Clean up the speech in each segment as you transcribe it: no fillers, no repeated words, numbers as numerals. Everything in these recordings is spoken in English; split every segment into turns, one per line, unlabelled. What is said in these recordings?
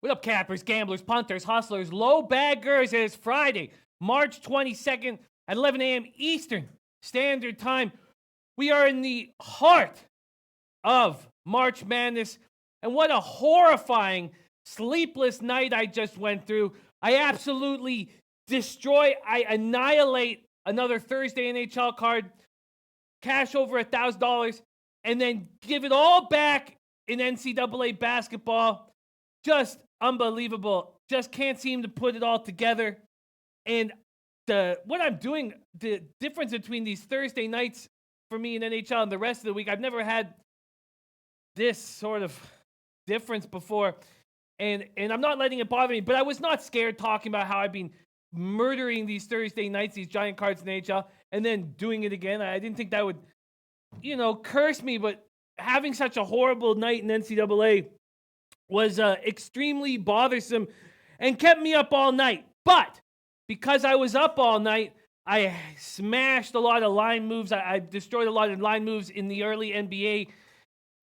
What up, cappers, gamblers, punters, hustlers, low baggers? It is Friday, March 22nd at 11 a.m. Eastern Standard Time. We are in the heart of March Madness, and what a horrifying, sleepless night I just went through. I absolutely I annihilate another Thursday NHL card, cash over $1,000, and then give it all back in NCAA basketball. Just unbelievable. Just can't seem to put it all together. And what I'm doing, the difference between these Thursday nights for me in NHL and the rest of the week, I've never had this sort of difference before. And I'm not letting it bother me, but I was not scared talking about how I've been murdering these Thursday nights, these giant cards in NHL, and then doing it again. I didn't think that would, curse me, but having such a horrible night in NCAA was extremely bothersome and kept me up all night. But because I was up all night, I smashed a lot of line moves. I destroyed a lot of line moves in the early NBA,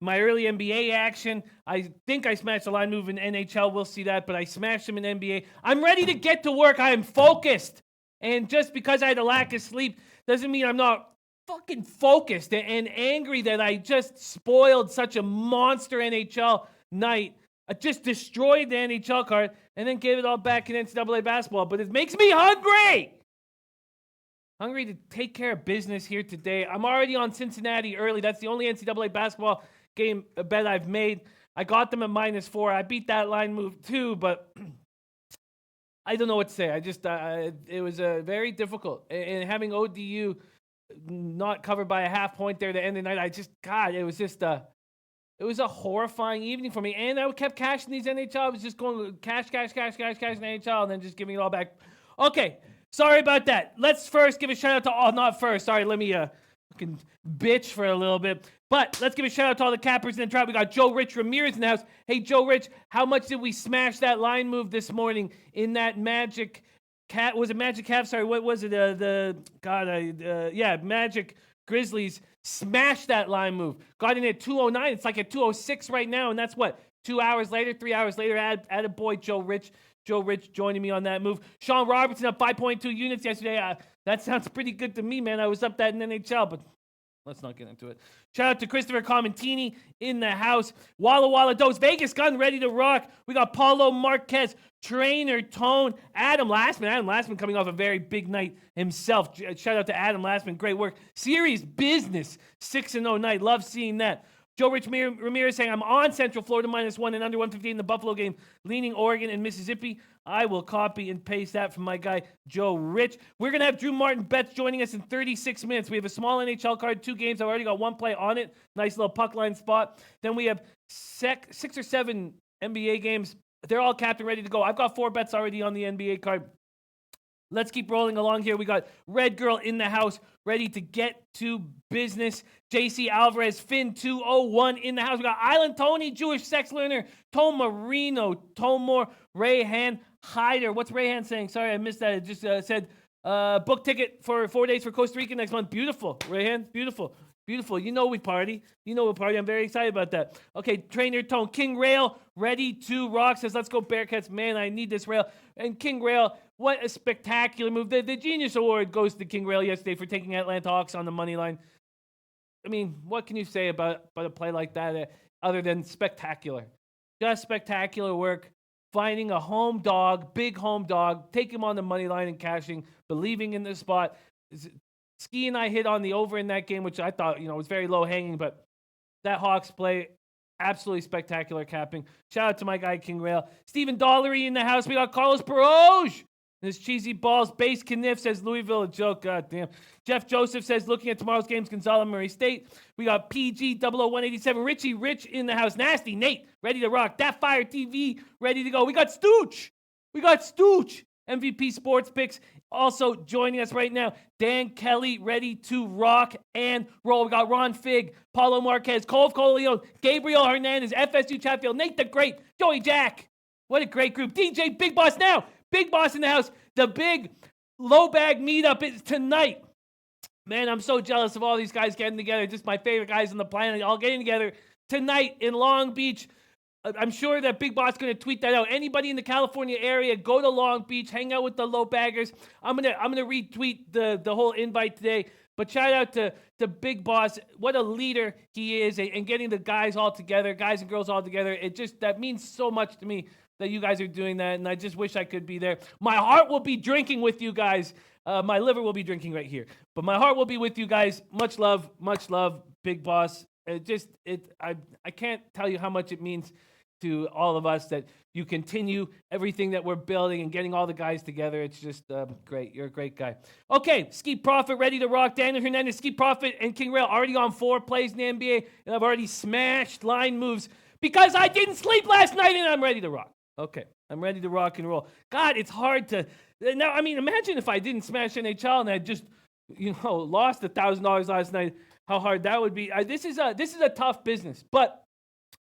my early NBA action. I think I smashed a line move in NHL. We'll see that, but I smashed them in NBA. I'm ready to get to work. I am focused. And just because I had a lack of sleep doesn't mean I'm not fucking focused and angry that I just spoiled such a monster NHL night. I just destroyed the NHL card and then gave it all back in NCAA basketball. But it makes me hungry. Hungry to take care of business here today. I'm already on Cincinnati early. That's the only NCAA basketball game bet I've made. I got them at -4. I beat that line move too, but I don't know what to say. I just, it was very difficult. And having ODU not covered by a half point there at the end of the night, it was just, it was a horrifying evening for me. And I kept cashing these NHL. I was just going cash in NHL and then just giving it all back. Okay, sorry about that. Let's first give a shout out to let me fucking bitch for a little bit. But let's give a shout out to all the cappers in the trap. We got Joe Rich Ramirez in the house. Hey, Joe Rich, how much did we smash that line move this morning in that Magic Cat? Was it Magic Cavs? Sorry, what was it? Magic Grizzlies smashed that line move. Got in at 209. It's like at 206 right now, and that's what? 3 hours later, add a boy, Joe Rich joining me on that move. Sean Robertson up 5.2 units yesterday. That sounds pretty good to me, man. I was up that in NHL, but let's not get into it. Shout out to Christopher Comentini in the house. Walla Dose, Vegas Gun ready to rock. We got Paulo Marquez, Trainer Tone, Adam Lastman coming off a very big night himself. Shout out to Adam Lastman, great work. Serious business, 6-0 night. Love seeing that. Joe Rich Ramirez saying, I'm on Central Florida -1 and under 158 in the Buffalo game, leaning Oregon and Mississippi. I will copy and paste that from my guy, Joe Rich. We're going to have Drew Martin Betts joining us in 36 minutes. We have a small NHL card, 2 games. I've already got 1 play on it. Nice little puck line spot. Then we have 6 or 7 NBA games. They're all capped and ready to go. I've got 4 bets already on the NBA card. Let's keep rolling along here. We got Red Girl in the house, ready to get to business. JC Alvarez, Finn 201 in the house. We got Island Tony, Jewish sex learner, Tom Marino, Tomor, Rayhan Hyder. What's Rayhan saying? Sorry, I missed that. It just said book ticket for 4 days for Costa Rica next month. Beautiful, Rayhan. Beautiful. You know we party. I'm very excited about that. Okay, Trainer Tone. King Rail, ready to rock. Says, let's go Bearcats. Man, I need this rail. And King Rail, what a spectacular move. The Genius Award goes to King Rail yesterday for taking Atlanta Hawks on the money line. I mean, what can you say about a play like that other than spectacular? Just spectacular work. Finding a home dog, big home dog, take him on the money line and cashing, believing in the spot. Ski and I hit on the over in that game, which I thought, was very low hanging, but that Hawks play, absolutely spectacular capping. Shout out to my guy, King Rail. Stephen Dollery in the house. We got Carlos Peroge. His cheesy balls. Base Kniff says Louisville a joke. God damn. Jeff Joseph says looking at tomorrow's games, Gonzalo Murray State. We got PG 00187. Richie Rich in the house. Nasty Nate ready to rock. That Fire TV ready to go. We got Stooch. MVP Sports Picks also joining us right now. Dan Kelly ready to rock and roll. We got Ron Fig, Paulo Marquez, Cole Coleon, Gabriel Hernandez, FSU Chatfield, Nate the Great, Joey Jack. What a great group. DJ Big Boss now. Big Boss in the house. The big low bag meetup is tonight. Man, I'm so jealous of all these guys getting together. Just my favorite guys on the planet all getting together tonight in Long Beach. I'm sure that Big Boss is going to tweet that out. Anybody in the California area, go to Long Beach, hang out with the low baggers. I'm gonna retweet the whole invite today. But shout out to Big Boss. What a leader he is, and getting the guys all together, guys and girls all together. That means so much to me that you guys are doing that, and I just wish I could be there. My heart will be drinking with you guys. My liver will be drinking right here, but my heart will be with you guys. Much love, Big Boss. I can't tell you how much it means to all of us that you continue everything that we're building and getting all the guys together. It's just great. You're a great guy. Okay, Ski Profit ready to rock. Daniel Hernandez, Ski Profit, and King Rail already on 4 plays in the NBA, and I've already smashed line moves because I didn't sleep last night, and I'm ready to rock. Okay, I'm ready to rock and roll. God, it's hard to now. I mean, imagine if I didn't smash NHL and I just lost $1,000 last night. How hard that would be. This is a tough business, but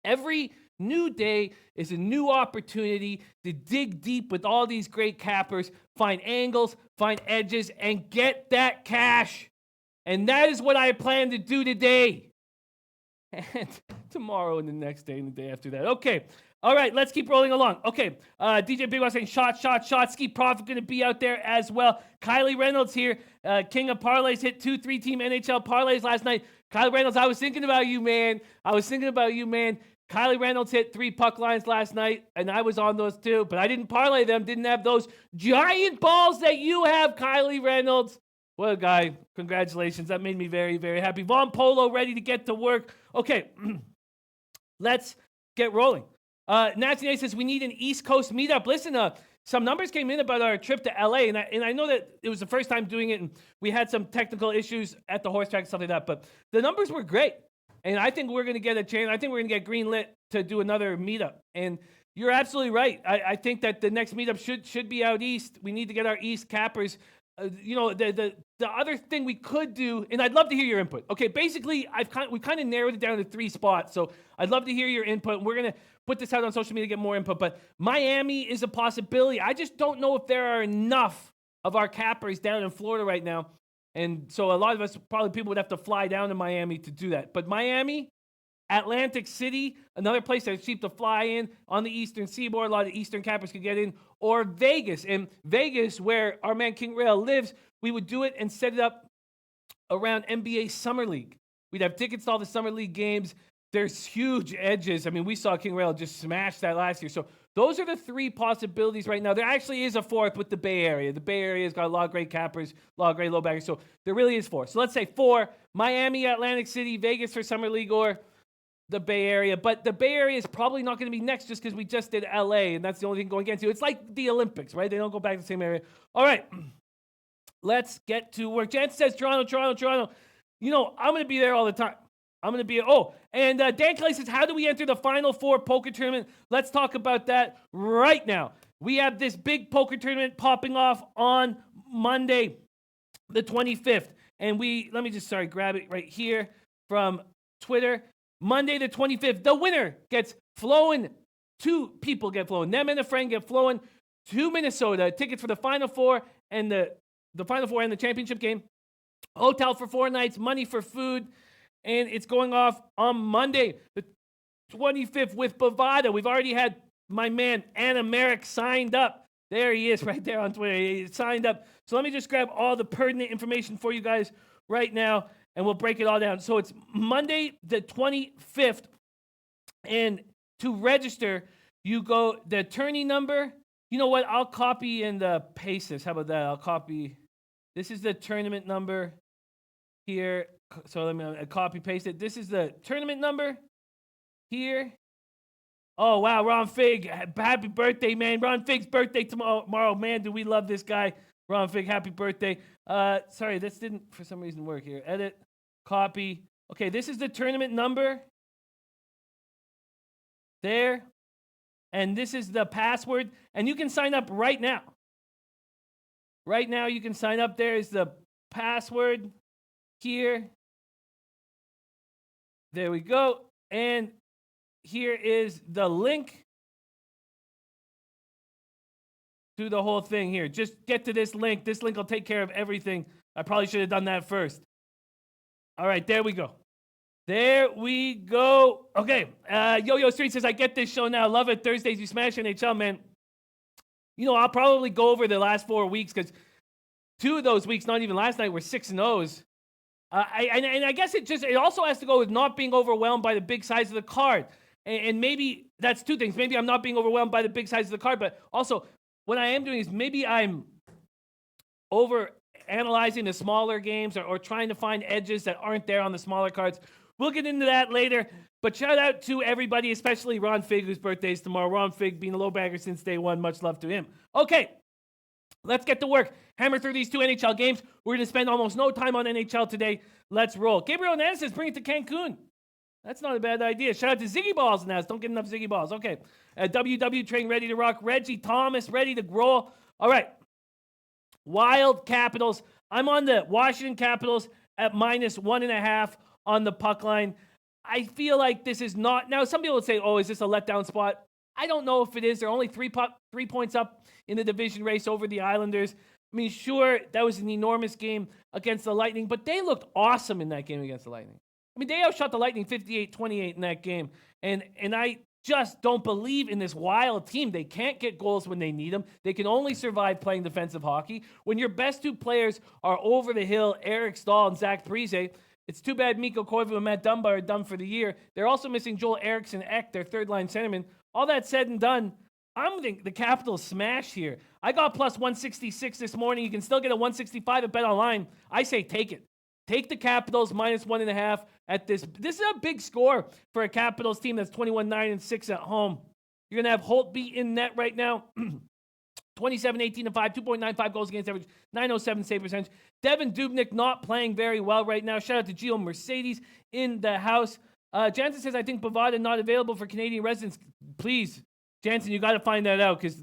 every new day is a new opportunity to dig deep with all these great cappers, find angles, find edges, and get that cash. And that is what I plan to do today. And tomorrow and the next day and the day after that. Okay. All right, let's keep rolling along. Okay, DJ Big Boss saying shot. Ski Profit going to be out there as well. Kylie Reynolds here, king of parlays, hit 2 3-team NHL parlays last night. Kylie Reynolds, I was thinking about you, man. Kylie Reynolds hit 3 puck lines last night, and I was on those too, but I didn't parlay them, didn't have those giant balls that you have, Kylie Reynolds. What a guy. Congratulations. That made me very, very happy. Von Polo ready to get to work. Okay, let's get rolling. Nancy says we need an East Coast meetup. Listen, some numbers came in about our trip to LA, and I know that it was the first time doing it, and we had some technical issues at the horse track and stuff like that, but the numbers were great, and I think we're going to get a chance. I think we're going to get greenlit to do another meetup, and you're absolutely right. I think that the next meetup should be out east. We need to get our East cappers. The other thing we could do, and I'd love to hear your input. Okay, basically, we kind of narrowed it down to 3 spots, so I'd love to hear your input. And we're gonna put this out on social media to get more input. But Miami is a possibility. I just don't know if there are enough of our cappers down in Florida right now, and so a lot of us people would have to fly down to Miami to do that. But Miami, Atlantic City, another place that's cheap to fly in on the Eastern Seaboard. A lot of Eastern cappers could get in. Or Vegas. And Vegas, where our man King Rail lives, we would do it and set it up around NBA Summer League. We'd have tickets to all the Summer League games. There's huge edges. I mean, we saw King Rail just smash that last year. So those are the 3 possibilities right now. There actually is a 4th with the Bay Area. The Bay Area's got a lot of great cappers, a lot of great low baggers. So there really is 4. So let's say 4, Miami, Atlantic City, Vegas for Summer League, or the Bay Area. But the Bay Area is probably not going to be next just because we just did LA, and that's the only thing going against you. It's like the Olympics, right? They don't go back to the same area. All right, let's get to work. Chance says Toronto. I'm going to be there all the time. And Dan Clay says, how do we enter the Final Four poker tournament? Let's talk about that right now. We have this big poker tournament popping off on Monday, the 25th. And let me just grab it right here from Twitter. Monday the 25th, the winner gets flown. 2 people get flown. Them and a friend get flown to Minnesota. Tickets for the Final Four and the Final Four and the championship game. Hotel for 4 nights, money for food, and it's going off on Monday the 25th with Bovada. We've already had my man Anna Merrick signed up. There he is right there on Twitter. He signed up. So let me just grab all the pertinent information for you guys right now, and we'll break it all down. So it's Monday the 25th, and to register, you go the attorney number. You know what? I'll copy and paste this. How about that? I'll copy. This is the tournament number here. So let me copy paste it. This is the tournament number here. Oh, wow, Ron Fig. Happy birthday, man. Ron Fig's birthday tomorrow. Man, do we love this guy. Ron Fig, happy birthday. Sorry, this didn't, for some reason, work here. Edit, copy. Okay, this is the tournament number. There. And this is the password. And you can sign up right now. Right now, you can sign up. There is the password here. There we go. And here is the link to the whole thing here. Just get to this link. This link will take care of everything. I probably should have done that first. All right, there we go. There we go. Okay. Yo-Yo Street says, I get this show now. Love it. Thursdays, you smash NHL, man. I'll probably go over the last 4 weeks because 2 of those weeks, not even last night, were 6-0s. I guess it also has to go with not being overwhelmed by the big size of the card. And maybe that's 2 things. Maybe I'm not being overwhelmed by the big size of the card, but also what I am doing is maybe I'm over analyzing the smaller games or trying to find edges that aren't there on the smaller cards. We'll get into that later, but shout out to everybody, especially Ron Fig, whose birthday is tomorrow. Ron Fig being a low bagger since day one. Much love to him. Okay, let's get to work. Hammer through these 2 NHL games. We're going to spend almost no time on NHL today. Let's roll. Gabriel Hernandez says, bring it to Cancun. That's not a bad idea. Shout out to Ziggy Balls now. Don't get enough Ziggy Balls. Okay. WW Train ready to rock. Reggie Thomas ready to roll. All right. Wild Capitals. I'm on the Washington Capitals at -1.5 on the puck line. I feel like this is not... Now, some people would say, oh, is this a letdown spot? I don't know if it is. They're only 3 points up in the division race over the Islanders. I mean, sure, that was an enormous game against the Lightning, but they looked awesome in that game against the Lightning. I mean, they outshot the Lightning 58-28 in that game. And I just don't believe in this Wild team. They can't get goals when they need them. They can only survive playing defensive hockey. When your best 2 players are over the hill, Eric Stahl and Zach Parise, it's too bad Mikko Koivu and Matt Dunbar are done for the year. They're also missing Joel Eriksson Ek, their third-line centerman. All that said and done, I'm thinking the Capitals smash here. I got plus 166 this morning. You can still get a 165 at BetOnline. I say take it. Take the Capitals -1.5 at this. This is a big score for a Capitals team that's 21-9-6 at home. You're going to have Holtby in net right now. 27-18-5, 2.95 goals against average, 907 save percentage. Devin Dubnyk not playing very well right now. Shout out to Gio Mercedes in the house. Jansen says, I think Bovada not available for Canadian residents. Please, Jansen, you got to find that out because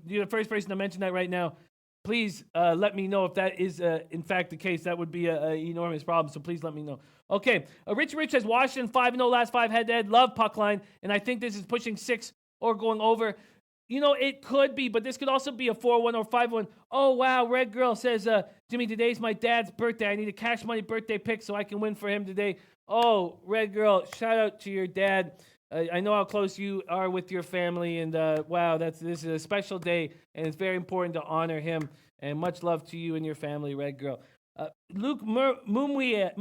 you're the first person to mention that right now. Please let me know if that is, in fact, the case. That would be an enormous problem, so please let me know. Okay, Rich says Washington 5-0 last 5 head-to-head. Love puck line, and I think this is pushing 6 or going over. It could be, but this could also be a 4-1 or 5-1. Oh, wow, Red Girl says, Jimmy, today's my dad's birthday. I need a cash money birthday pick so I can win for him today. Oh, Red Girl, shout out to your dad. I know how close you are with your family, and wow, this is a special day, and it's very important to honor him. And much love to you and your family, Red Girl. Luke Mumwe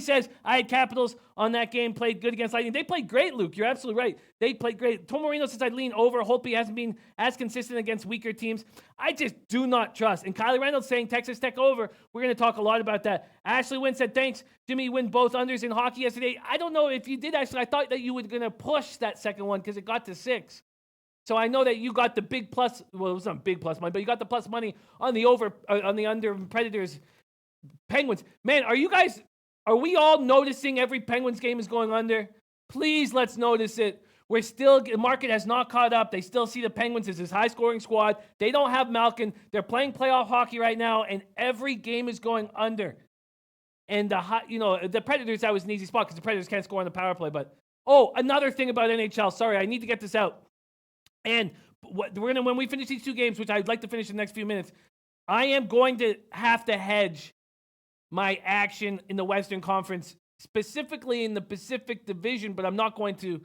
says, I had Capitals on that game, played good against Lightning. They played great, Luke. You're absolutely right. They played great. Tomorino says, I'd lean over. Holtby hasn't been as consistent against weaker teams. I just do not trust. And Kylie Reynolds saying Texas Tech over. We're going to talk a lot about that. Ashley Wynn said, thanks. Jimmy, you win both unders in hockey yesterday. I don't know if you did, actually. I thought that you were going to push that second one because it got to 6. So I know that you got the big plus. Well, it was not big plus money, but you got the plus money on the over, on the under Predators, Penguins. Man, are we all noticing every Penguins game is going under? Please, let's notice it. The market has not caught up. They still see the Penguins as this high-scoring squad. They don't have Malkin. They're playing playoff hockey right now, and every game is going under. And the Predators, that was an easy spot because the Predators can't score on the power play. But another thing about NHL. Sorry, I need to get this out. And when we finish these 2 games, which I'd like to finish in the next few minutes, I am going to have to hedge my action in the Western Conference, specifically in the Pacific Division, but I'm not going to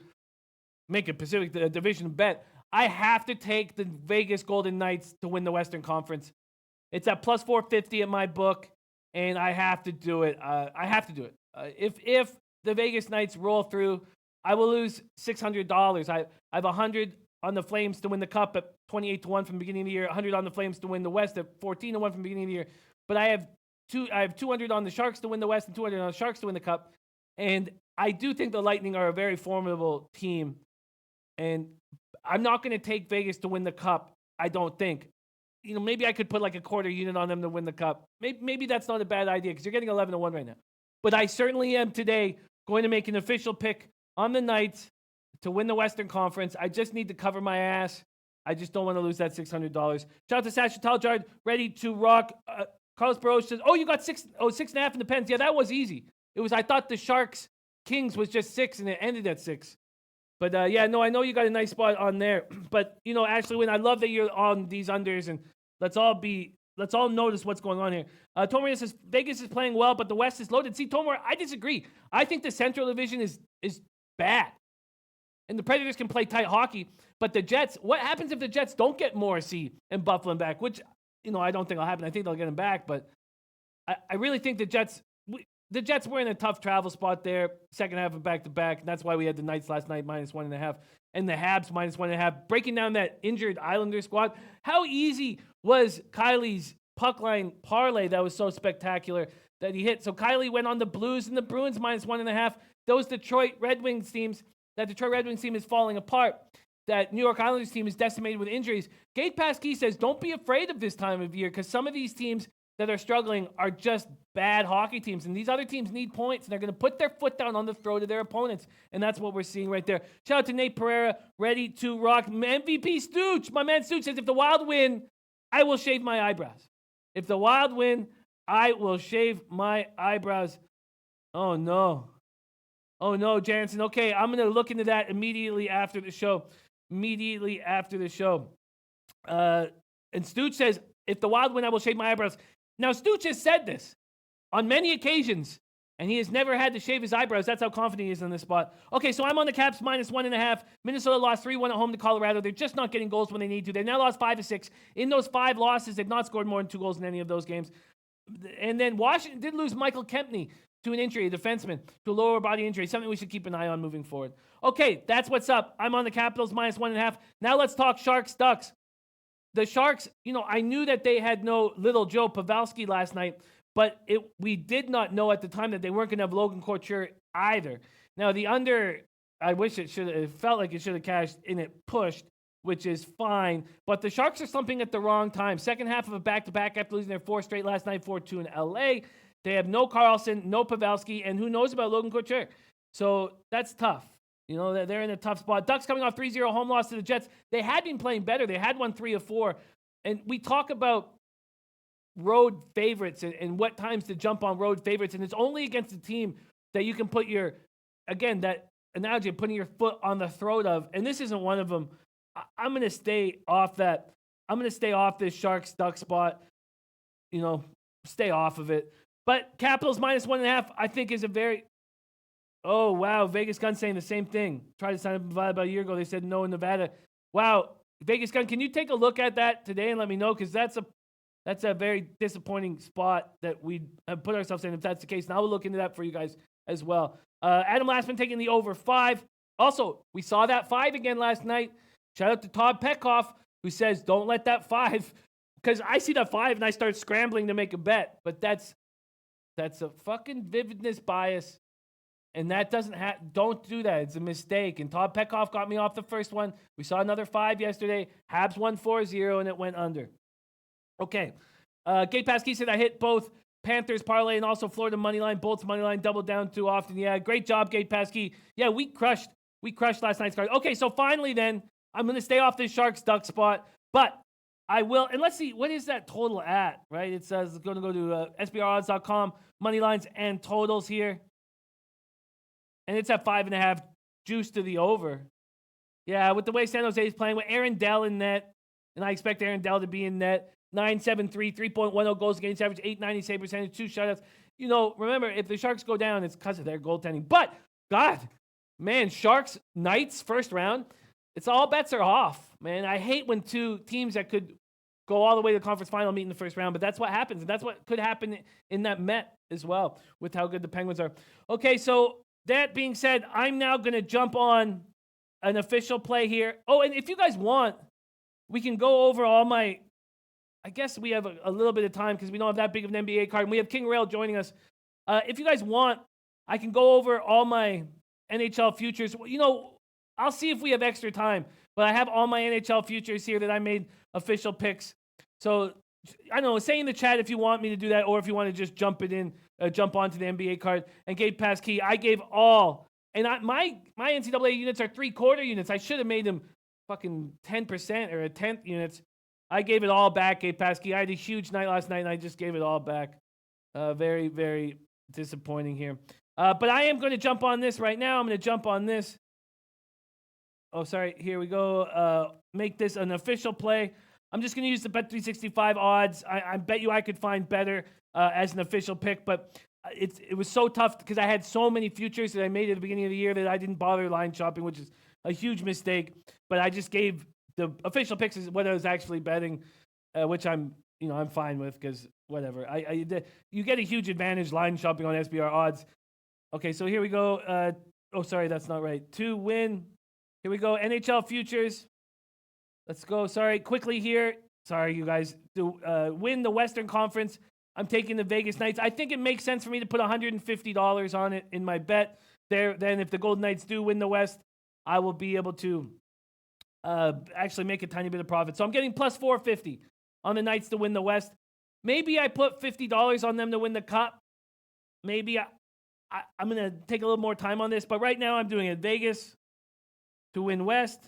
make a Pacific Division bet. I have to take the Vegas Golden Knights to win the Western Conference. It's at plus 450 at my book, and I have to do it. If the Vegas Knights roll through, I will lose $600. I have 100 on the Flames to win the Cup at 28-1 from the beginning of the year, 100 on the Flames to win the West at 14-1 from the beginning of the year. But I have 200 on the Sharks to win the West and 200 on the Sharks to win the Cup. And I do think the Lightning are a very formidable team. And I'm not going to take Vegas to win the Cup, I don't think. Maybe I could put like a quarter unit on them to win the Cup. Maybe that's not a bad idea because you're getting 11-1 right now. But I certainly am today going to make an official pick on the Knights to win the Western Conference. I just need to cover my ass. I just don't want to lose that $600. Shout out to Sasha Taljard, ready to rock. Carlos Barros says, you got 6.5 in the Pens. Yeah, that was easy. I thought the Sharks Kings was just 6 and it ended at 6. But I know you got a nice spot on there. But, Ashley Wynn, I love that you're on these unders, and let's all be let's all notice what's going on here. Tomar says Vegas is playing well, but the West is loaded. See, Tomar, I disagree. I think the Central Division is bad. And the Predators can play tight hockey, but the Jets, what happens if the Jets don't get Morrissey and Bufflin back? Which, I don't think will happen. I think they'll get him back, but I really think the Jets were in a tough travel spot there, second half of back-to-back. That's why we had the Knights last night, -1.5, and the Habs -1.5. Breaking down that injured Islander squad, how easy was Kylie's puck line parlay that was so spectacular that he hit? So Kylie went on the Blues and the Bruins -1.5. Those Detroit Red Wings teams, that Detroit Red Wings team is falling apart. That New York Islanders team is decimated with injuries. Gate Pasquis says, don't be afraid of this time of year because some of these teams that are struggling are just bad hockey teams. And these other teams need points, and they're going to put their foot down on the throat of their opponents. And that's what we're seeing right there. Shout out to Nate Pereira, ready to rock. MVP Stooch, my man Stooch says, if the Wild win, I will shave my eyebrows. If the Wild win, I will shave my eyebrows. Oh, no. Oh, no, Jansen. Okay, I'm going to look into that immediately after the show. And Stooch says, if the Wild win, I will shave my eyebrows. Now, Stooch has said this on many occasions, and he has never had to shave his eyebrows. That's how confident he is in this spot. Okay, so I'm on the Caps -1.5. Minnesota lost 3-1 at home to Colorado. They're just not getting goals when they need to. They've now lost 5 of 6. In those 5 losses, they've not scored more than 2 goals in any of those games. And then Washington did lose Michael Kempney to an injury, a defenseman, to a lower body injury, something we should keep an eye on moving forward. Okay, that's what's up. I'm on the Capitals -1.5. Now let's talk Sharks Ducks. The Sharks, I knew that they had no little Joe Pavelski last night, but we did not know at the time that they weren't going to have Logan Couture either. Now, the under, I wish it felt like it should have cashed, and it pushed, which is fine. But the Sharks are slumping at the wrong time. Second half of a back-to-back after losing their 4 straight last night, 4-2 in LA. They have no Carlson, no Pavelski, and who knows about Logan Couture. So that's tough. They're in a tough spot. Ducks coming off 3-0 home loss to the Jets. They had been playing better. They had won 3 of 4. And we talk about road favorites and what times to jump on road favorites. And it's only against a team that you can put that analogy of putting your foot on the throat of. And this isn't one of them. I'm going to stay off that. I'm going to stay off this Sharks-Duck spot. Stay off of it. But Capitals -1.5, I think, is a very... Oh, wow. Vegas Gun saying the same thing. Tried to sign up about a year ago. They said no in Nevada. Wow. Vegas Gun, can you take a look at that today and let me know? Because that's a very disappointing spot that we have put ourselves in if that's the case. And I will look into that for you guys as well. Adam Lastman taking the over 5. Also, we saw that 5 again last night. Shout out to Todd Petkoff, who says, don't let that 5. Because I see that 5 and I start scrambling to make a bet. But that's a fucking vividness bias. And that don't do that. It's a mistake. And Todd Petkoff got me off the first one. We saw another 5 yesterday. Habs won 4-0 and it went under. Okay. Gate Pasquis said I hit both Panthers parlay and also Florida money line. Bolts money line doubled down too often. Yeah, great job, Gate Pasquis. Yeah, we crushed last night's card. Okay, so finally then, I'm going to stay off this Sharks Duck spot, but I will, and let's see, what is that total at, right? It says it's going to go to SBRodds.com, money lines and totals here. And it's at 5.5, juice to the over. Yeah, with the way San Jose is playing, with Aaron Dell in net, and I expect Aaron Dell to be in net, 9.73, 3.10 goals against average, 8.90 save percentage, 2 shutouts. Remember, if the Sharks go down, it's because of their goaltending. But, God, man, Sharks, Knights, first round, it's all bets are off, man. I hate when 2 teams that could go all the way to the conference final meet in the first round, but that's what happens. And that's what could happen in that Met as well, with how good the Penguins are. Okay, so that being said, I'm now going to jump on an official play here. Oh, and if you guys want, we can go over all my... I guess we have a little bit of time because we don't have that big of an NBA card. And we have King Rail joining us. If you guys want, I can go over all my NHL futures. I'll see if we have extra time. But I have all my NHL futures here that I made official picks. So, I don't know, say in the chat if you want me to do that or if you want to just jump onto the NBA card. And Gabe Pasquis, I gave all. And my NCAA units are 3/4 units. I should have made them fucking 10% or a 10th units. I gave it all back, Gabe Pasquis. I had a huge night last night, and I just gave it all back. Very, very disappointing here. But I am going to jump on this right now. I'm going to jump on this. Oh, sorry. Here we go. Make this an official play. I'm just going to use the Bet365 odds. I bet you I could find better as an official pick, but it was so tough because I had so many futures that I made at the beginning of the year that I didn't bother line shopping, which is a huge mistake. But I just gave the official picks as what I was actually betting, which I'm fine with because whatever. You get a huge advantage line shopping on SBR odds. Okay, so here we go. Sorry, that's not right. To win. Here we go. NHL futures. Let's go. Sorry, quickly here. Sorry, you guys. To win the Western Conference, I'm taking the Vegas Knights. I think it makes sense for me to put $150 on it in my bet. Then if the Golden Knights do win the West, I will be able to actually make a tiny bit of profit. So I'm getting plus 450 on the Knights to win the West. Maybe I put $50 on them to win the Cup. Maybe I'm going to take a little more time on this. But right now I'm doing it. Vegas to win West.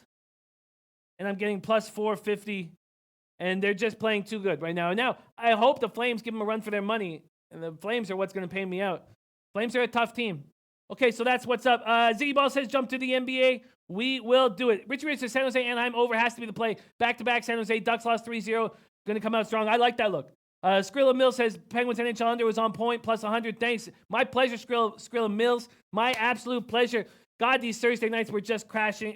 And I'm getting plus 450. And they're just playing too good right now. And now I hope the Flames give them a run for their money. And the Flames are what's going to pay me out. Flames are a tough team. Okay, so that's what's up. Ziggy Ball says jump to the NBA. We will do it. Richard Rich says San Jose Anaheim over has to be the play. Back-to-back San Jose. Ducks lost 3-0. Going to come out strong. I like that look. Skrilla Mills says Penguins NHL under was on point. Plus 100. Thanks. My pleasure, Skrilla Mills. My absolute pleasure. God, these Thursday nights were just cashing.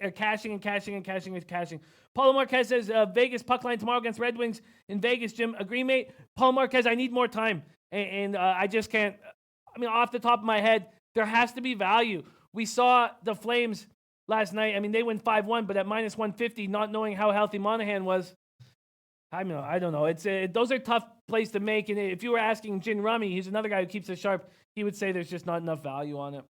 Paulo Marquez says Vegas puck line tomorrow against Red Wings in Vegas, Jim. Agree, mate? Paulo Marquez, I need more time. And I just can't. I mean, off the top of my head, there has to be value. We saw the Flames last night. I mean, they win 5-1, but at minus 150, not knowing how healthy Monahan was. I mean, I don't know. Those are tough plays to make. And if you were asking Jin Rummy, he's another guy who keeps it sharp, he would say there's just not enough value on it.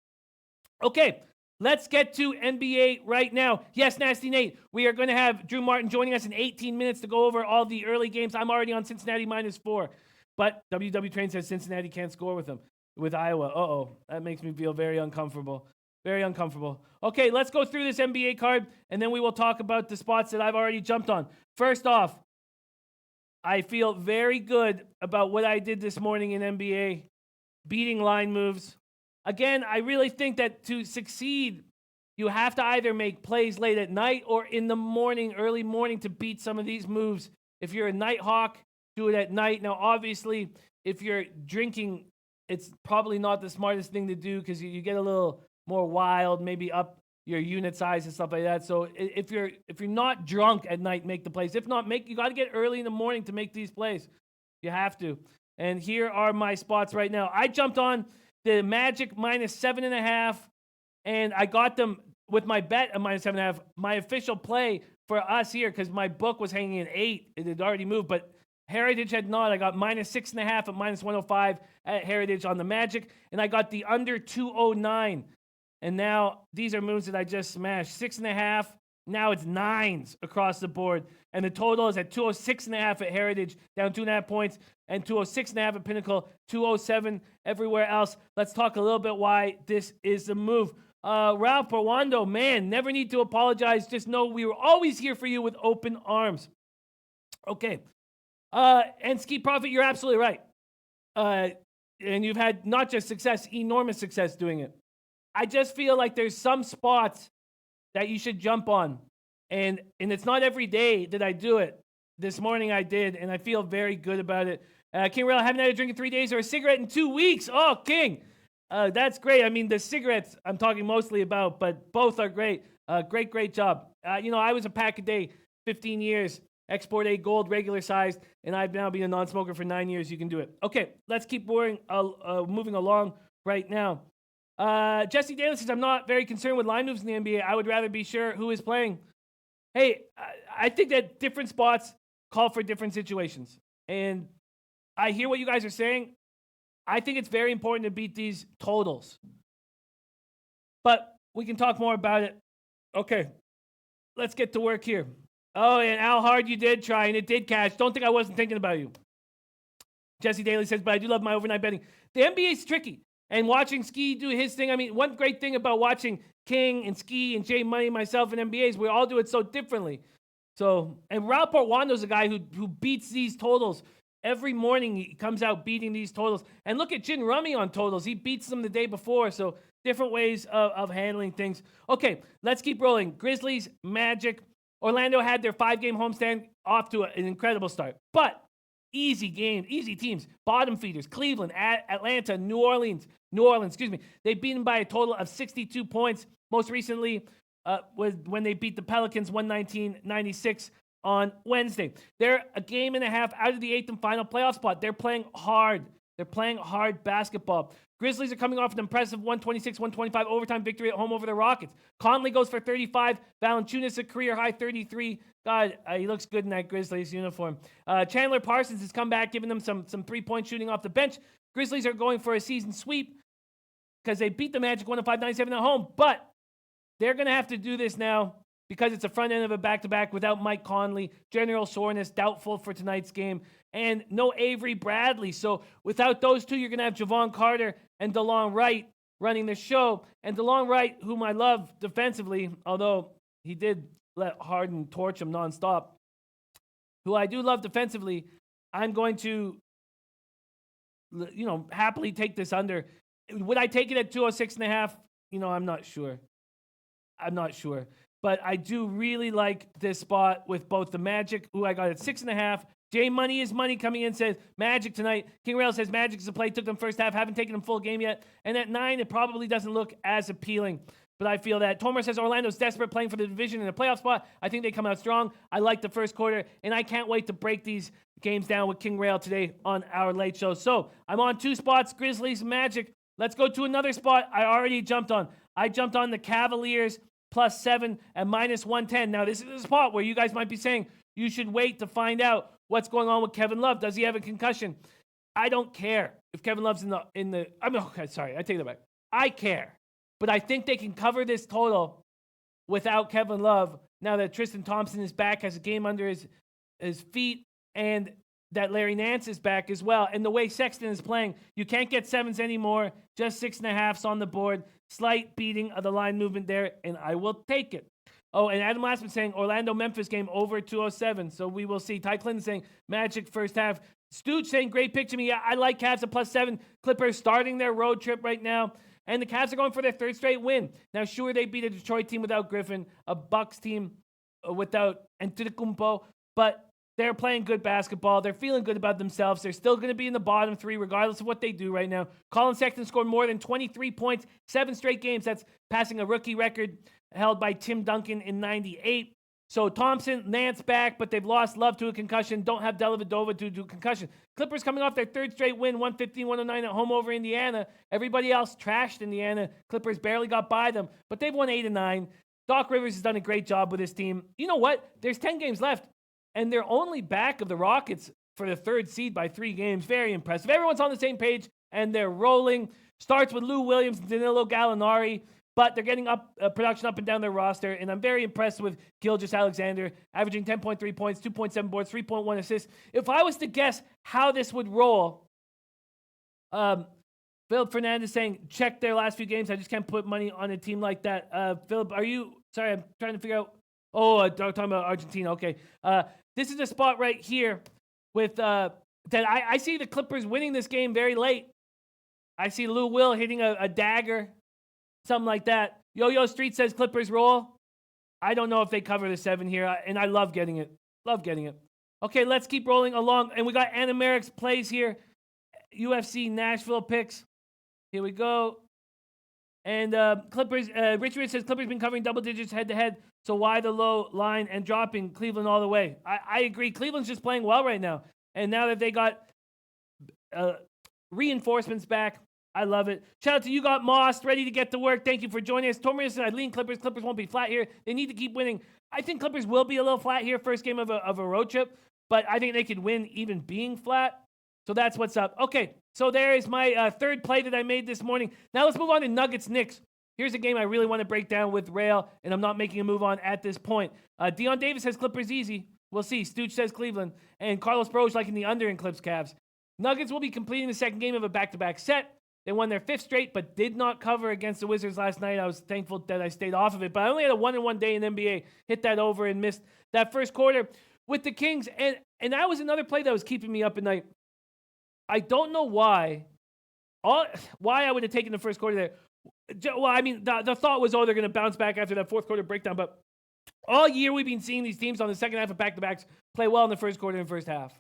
Okay, let's get to NBA right now. Yes, Nasty Nate, we are going to have Drew Martin joining us in 18 minutes to go over all the early games. I'm already on Cincinnati minus 4, but WW Train says Cincinnati can't score with Iowa. Uh-oh, that makes me feel very uncomfortable. Very uncomfortable. Okay, let's go through this NBA card, and then we will talk about the spots that I've already jumped on. First off, I feel very good about what I did this morning in NBA, beating line moves. Again, I really think that to succeed, you have to either make plays late at night or in the morning, early morning, to beat some of these moves. If you're a night hawk, do it at night. Now, obviously, if you're drinking, it's probably not the smartest thing to do because you get a little more wild, maybe up your unit size and stuff like that. So if you're not drunk at night, make the plays. If not, you got to get early in the morning to make these plays. You have to. And here are my spots right now. I jumped on the Magic minus 7.5, and I got them with my bet of minus 7.5. My official play for us here, because my book was hanging at 8. It had already moved, but Heritage had not. I got minus 6.5 at minus 105 at Heritage on the Magic, and I got the under 209. And now these are moves that I just smashed. 6.5. Now it's 9s across the board. And the total is at 206.5 at Heritage, down 2.5 points, and 206.5 at Pinnacle, 207 everywhere else. Let's talk a little bit why this is the move. Ralph Pawando, man, never need to apologize. Just know we were always here for you with open arms. Okay. And Ski Profit, you're absolutely right. And you've had not just success, enormous success doing it. I just feel like there's some spots that you should jump on. And it's not every day that I do it. This morning I did, and I feel very good about it. King Rail, I haven't had a drink in 3 days or a cigarette in 2 weeks. Oh, King. That's great. I mean, the cigarettes I'm talking mostly about, but both are great. Great job. I was a pack a day, 15 years, Export A Gold, regular sized, and I've now been a non-smoker for 9 years. You can do it. Okay, let's keep moving along right now. Jesse Daly says, I'm not very concerned with line moves in the NBA. I would rather be sure who is playing. Hey, I think that different spots call for different situations. And I hear what you guys are saying. I think it's very important to beat these totals. But we can talk more about it. Okay, let's get to work here. Oh, and how hard you did try, and it did cash. Don't think I wasn't thinking about you. Jesse Daly says, but I do love my overnight betting. The NBA is tricky. And watching Ski do his thing, I mean, one great thing about watching King and Ski and Jay Money, myself, and NBA is we all do it so differently. So, and Ralph Portwando's a guy who beats these totals. Every morning he comes out beating these totals. And look at Jin Rummy on totals. He beats them the day before. So, different ways of handling things. Okay, let's keep rolling. Grizzlies, Magic. Orlando had their 5-game homestand. off to an incredible start. But easy game, easy teams. Bottom feeders, Cleveland, Atlanta, New Orleans, excuse me. They beat them by a total of 62 points. Most recently was when they beat the Pelicans 119-96 on Wednesday. They're a game and a half out of the 8th and final playoff spot. They're playing hard. They're playing hard basketball. Grizzlies are coming off an impressive 126-125 overtime victory at home over the Rockets. Conley goes for 35. Valanciunas a career-high 33. God, he looks good in that Grizzlies uniform. Chandler Parsons has come back, giving them some three-point shooting off the bench. Grizzlies are going for a season sweep because they beat the Magic 105-97 at home. But they're going to have to do this now because it's the front end of a back-to-back without Mike Conley. General soreness, doubtful for tonight's game. And no Avery Bradley. So without those two, you're going to have Javon Carter and DeLon Wright running the show. And DeLon Wright, whom I love defensively, although he did let Harden torch him nonstop, who I do love defensively, I'm going to, happily take this under. Would I take it at 206.5? I'm not sure. But I do really like this spot with both the Magic, who I got at 6.5. J Money is money coming in, says Magic tonight. King Rail says Magic is a play, took them first half, haven't taken them full game yet. And at 9, it probably doesn't look as appealing. But I feel that. Tomer says Orlando's desperate, playing for the division in a playoff spot. I think they come out strong. I like the first quarter, and I can't wait to break these games down with King Rail today on our late show. So I'm on 2 spots, Grizzlies, Magic. Let's go to another spot I already jumped on. I jumped on the Cavaliers +7 at -110. Now, this is a spot where you guys might be saying you should wait to find out what's going on with Kevin Love. Does he have a concussion? I don't care if Kevin Love's I take that back. I care. But I think they can cover this total without Kevin Love now that Tristan Thompson is back, has a game under his feet, and that Larry Nance is back as well. And the way Sexton is playing, you can't get 7s anymore. Just 6.5s on the board. Slight beating of the line movement there, and I will take it. Oh, and Adam Lassman saying Orlando-Memphis game over 207. So we will see. Ty Clinton saying Magic first half. Stooge saying great pick to me. Yeah, I like Cavs at +7. Clippers starting their road trip right now. And the Cavs are going for their 3rd straight win. Now, sure, they beat a Detroit team without Griffin, a Bucks team without Antetokounmpo, but they're playing good basketball. They're feeling good about themselves. They're still going to be in the bottom 3 regardless of what they do right now. Colin Sexton scored more than 23 points, 7 straight games. That's passing a rookie record held by Tim Duncan in 98. So Thompson, Nance back, but they've lost Love to a concussion. Don't have Dellavedova to do concussion. Clippers coming off their 3rd straight win, 115-109 at home over Indiana. Everybody else trashed Indiana. Clippers barely got by them, but they've won 8 and 9. Doc Rivers has done a great job with this team. You know what? There's 10 games left, and they're only back of the Rockets for the 3rd seed by 3 games. Very impressive. Everyone's on the same page, and they're rolling. Starts with Lou Williams and Danilo Gallinari. But they're getting up production up and down their roster, and I'm very impressed with Gilgeous-Alexander, averaging 10.3 points, 2.7 boards, 3.1 assists. If I was to guess how this would roll, Philip Fernandez saying, check their last few games. I just can't put money on a team like that. Philip, sorry, I'm trying to figure out. Oh, talking about Argentina. Okay. This is a spot right here with that I see the Clippers winning this game very late. I see Lou Will hitting a dagger. Something like that. Yo-Yo Street says Clippers roll. I don't know if they cover the 7 here, and I love getting it. Okay, let's keep rolling along. And we got Anna Merrick's plays here. UFC Nashville picks. Here we go. And Clippers, Richard says Clippers been covering double digits head-to-head, so why the low line and dropping Cleveland all the way? I agree. Cleveland's just playing well right now. And now that they got reinforcements back, I love it. Shout out to You Got Moss, ready to get to work. Thank you for joining us. Tomer said, I lean Clippers. Clippers won't be flat here. They need to keep winning. I think Clippers will be a little flat here, first game of a road trip, but I think they could win even being flat. So that's what's up. Okay, so there is my 3rd play that I made this morning. Now let's move on to Nuggets-Knicks. Here's a game I really want to break down with Rail, and I'm not making a move on at this point. Deion Davis says Clippers easy. We'll see. Stooge says Cleveland. And Carlos Broge liking the under in Clips Cavs. Nuggets will be completing the 2nd game of a back-to-back set. They won their 5th straight, but did not cover against the Wizards last night. I was thankful that I stayed off of it, but I only had a 1-1 day in NBA. Hit that over and missed that first quarter with the Kings. And that was another play that was keeping me up at night. I don't know why I would have taken the first quarter there. Well, I mean, the thought was, they're going to bounce back after that 4th quarter breakdown, but All year we've been seeing these teams on the second half of back-to-backs play well in the first quarter and first half.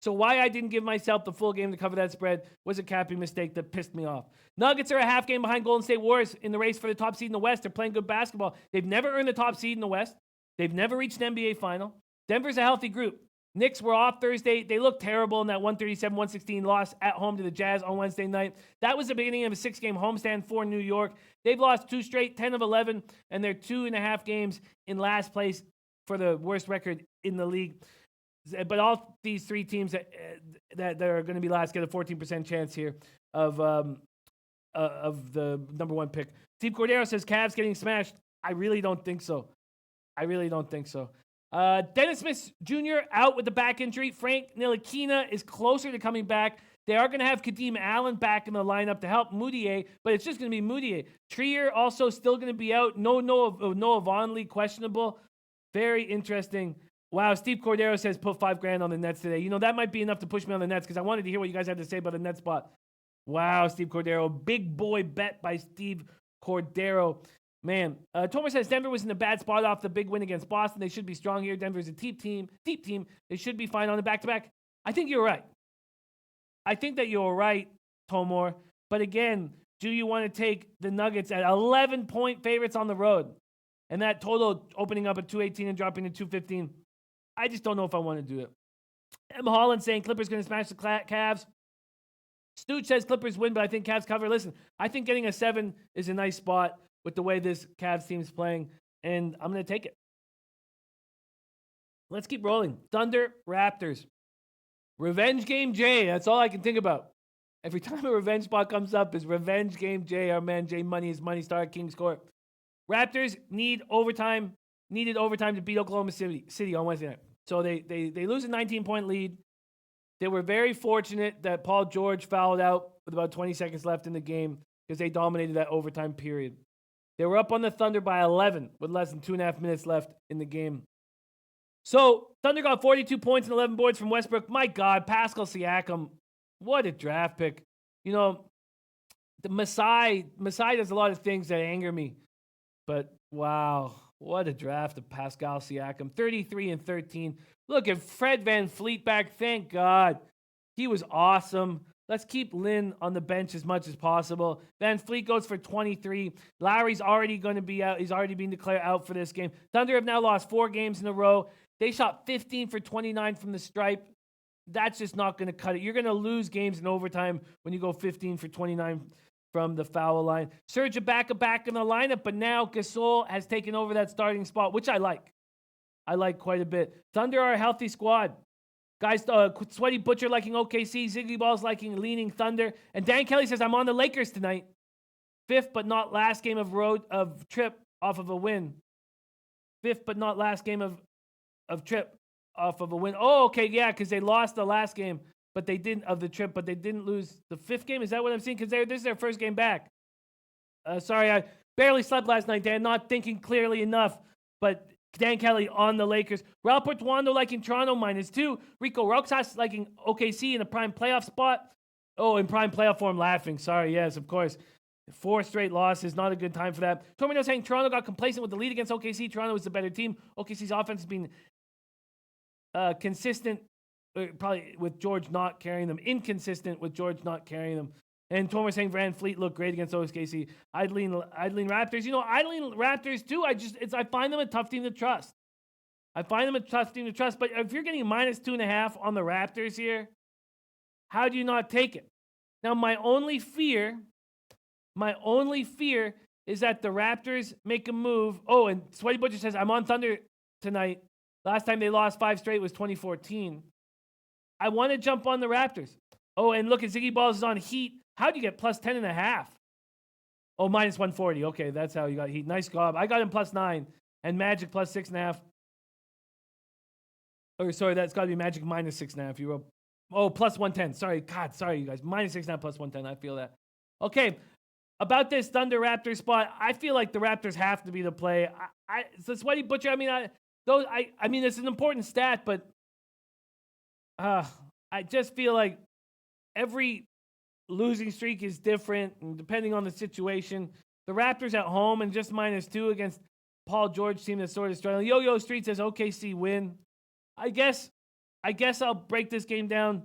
So why I didn't give myself the full game to cover that spread was a capping mistake that pissed me off. Nuggets are a half game behind Golden State Warriors in the race for the top seed in the West. They're playing good basketball. They've never earned the top seed in the West. They've never reached an NBA final. Denver's a healthy group. Knicks were off Thursday. They looked terrible in that 137-116 loss at home to the Jazz on Wednesday night. That was the beginning of a 6-game homestand for New York. They've lost 2 straight, 10 of 11, and they're 2.5 games in last place for the worst record in the league. But all these 3 teams that are going to be last get a 14% chance here of the number 1 pick. Steve Cordero says Cavs getting smashed. I really don't think so. Dennis Smith Jr. out with the back injury. Frank Ntilikina is closer to coming back. They are going to have Kadeem Allen back in the lineup to help Moutier, but it's just going to be Moutier. Trier also still going to be out. Noah Vonleh questionable. Very interesting. Wow, Steve Cordero says put $5,000 on the Nets today. You know, that might be enough to push me on the Nets because I wanted to hear what you guys had to say about the Nets spot. Wow, Steve Cordero. Big boy bet by Steve Cordero. Man, Tomer says Denver was in a bad spot off the big win against Boston. They should be strong here. Denver's a deep team. They should be fine on the back-to-back. I think you're right. I think that you're right, Tomor. But again, do you want to take the Nuggets at 11-point favorites on the road? And that total opening up at 218 and dropping to 215. I just don't know if I want to do it. M. Holland saying Clippers going to smash the Cavs. Stooge says Clippers win, but I think Cavs cover. Listen, I think getting a 7 is a nice spot with the way this Cavs team is playing, and I'm going to take it. Let's keep rolling. Thunder, Raptors. Revenge Game J. That's all I can think about. Every time a revenge spot comes up is Revenge Game J. Our man Jay Money is Money Star at Kings Court. Raptors needed overtime to beat Oklahoma City on Wednesday night. So they lose a 19-point lead. They were very fortunate that Paul George fouled out with about 20 seconds left in the game because they dominated that overtime period. They were up on the Thunder by 11 with less than 2.5 minutes left in the game. So Thunder got 42 points and 11 boards from Westbrook. My God, Pascal Siakam, what a draft pick. You know, the Masai does a lot of things that anger me. But wow, what a draft of Pascal Siakam. 33-13. Look at Fred VanVleet back. Thank God. He was awesome. Let's keep Lynn on the bench as much as possible. VanVleet goes for 23. Lowry's already going to be out. He's already been declared out for this game. Thunder have now lost 4 games in a row. They shot 15 for 29 from the stripe. That's just not going to cut it. You're going to lose games in overtime when you go 15 for 29 from the foul line. Serge Ibaka back in the lineup, but now Gasol has taken over that starting spot, which I like. I like quite a bit. Thunder are a healthy squad. Guys, Sweaty Butcher liking OKC. Ziggy Ball's leaning Thunder. And Dan Kelly says, I'm on the Lakers tonight. 5th but not last game of trip off of a win. 5th but not last game of trip off of a win. Oh, okay, yeah, because they lost the last game, but they didn't lose the 5th game. Is that what I'm seeing? Because this is their first game back. Sorry, I barely slept last night, Dan. Not thinking clearly enough, but Dan Kelly on the Lakers. Raul Portuondo liking Toronto -2. Rico Roxas liking OKC in a prime playoff spot. Oh, in prime playoff form, laughing. Sorry, yes, of course. 4 straight losses, not a good time for that. Tormino saying Toronto got complacent with the lead against OKC. Toronto was the better team. OKC's offense has been consistent, probably with George not carrying them. Inconsistent with George not carrying them. And Tomer saying VanVleet looked great against OKC. I'd lean Raptors. You know, I'd lean Raptors too. I find them a tough team to trust. But if you're getting -2.5 on the Raptors here, how do you not take it? Now, my only fear is that the Raptors make a move. Oh, and Sweaty Butcher says, I'm on Thunder tonight. Last time they lost 5 straight was 2014. I want to jump on the Raptors. Oh, and look at Ziggy Balls is on Heat. How'd you get +10.5? Oh, -140. Okay, that's how you got Heat. Nice gob. I got him +9 and Magic +6.5. Oh, sorry, that's got to be Magic -6.5. You wrote, oh, +110. Sorry, God, sorry, you guys. -6.5 +110. I feel that. Okay, about this Thunder Raptors spot, I feel like the Raptors have to be the play. So Sweaty Butcher, I mean, it's an important stat, but I just feel like every losing streak is different, and depending on the situation. The Raptors at home and just -2 against Paul George team that's sort of struggling. Yo-Yo Street says OKC win. I guess I'll break this game down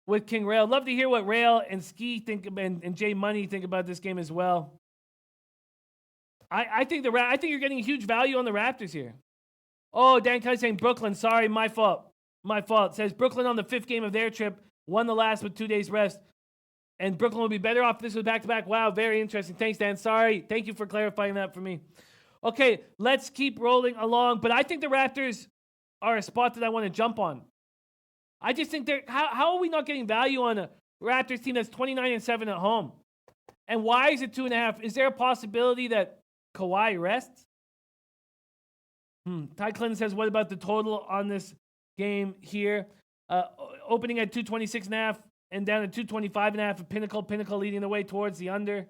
with King Rail. Love to hear what Rail and Ski think and Jay Money think about this game as well. I think you're getting huge value on the Raptors here. Oh, Dan Kelly saying Brooklyn. Sorry, my fault. Says Brooklyn on the 5th game of their trip won the last with 2 days rest. And Brooklyn will be better off if this was back-to-back. Wow, very interesting. Thanks, Dan. Sorry. Thank you for clarifying that for me. Okay, let's keep rolling along. But I think the Raptors are a spot that I want to jump on. I just think how are we not getting value on a Raptors team that's 29-7 at home? And why is it 2.5? Is there a possibility that Kawhi rests? Ty Clinton says, what about the total on this game here? Opening at 226.5 and down to 225.5 of Pinnacle leading the way towards the under.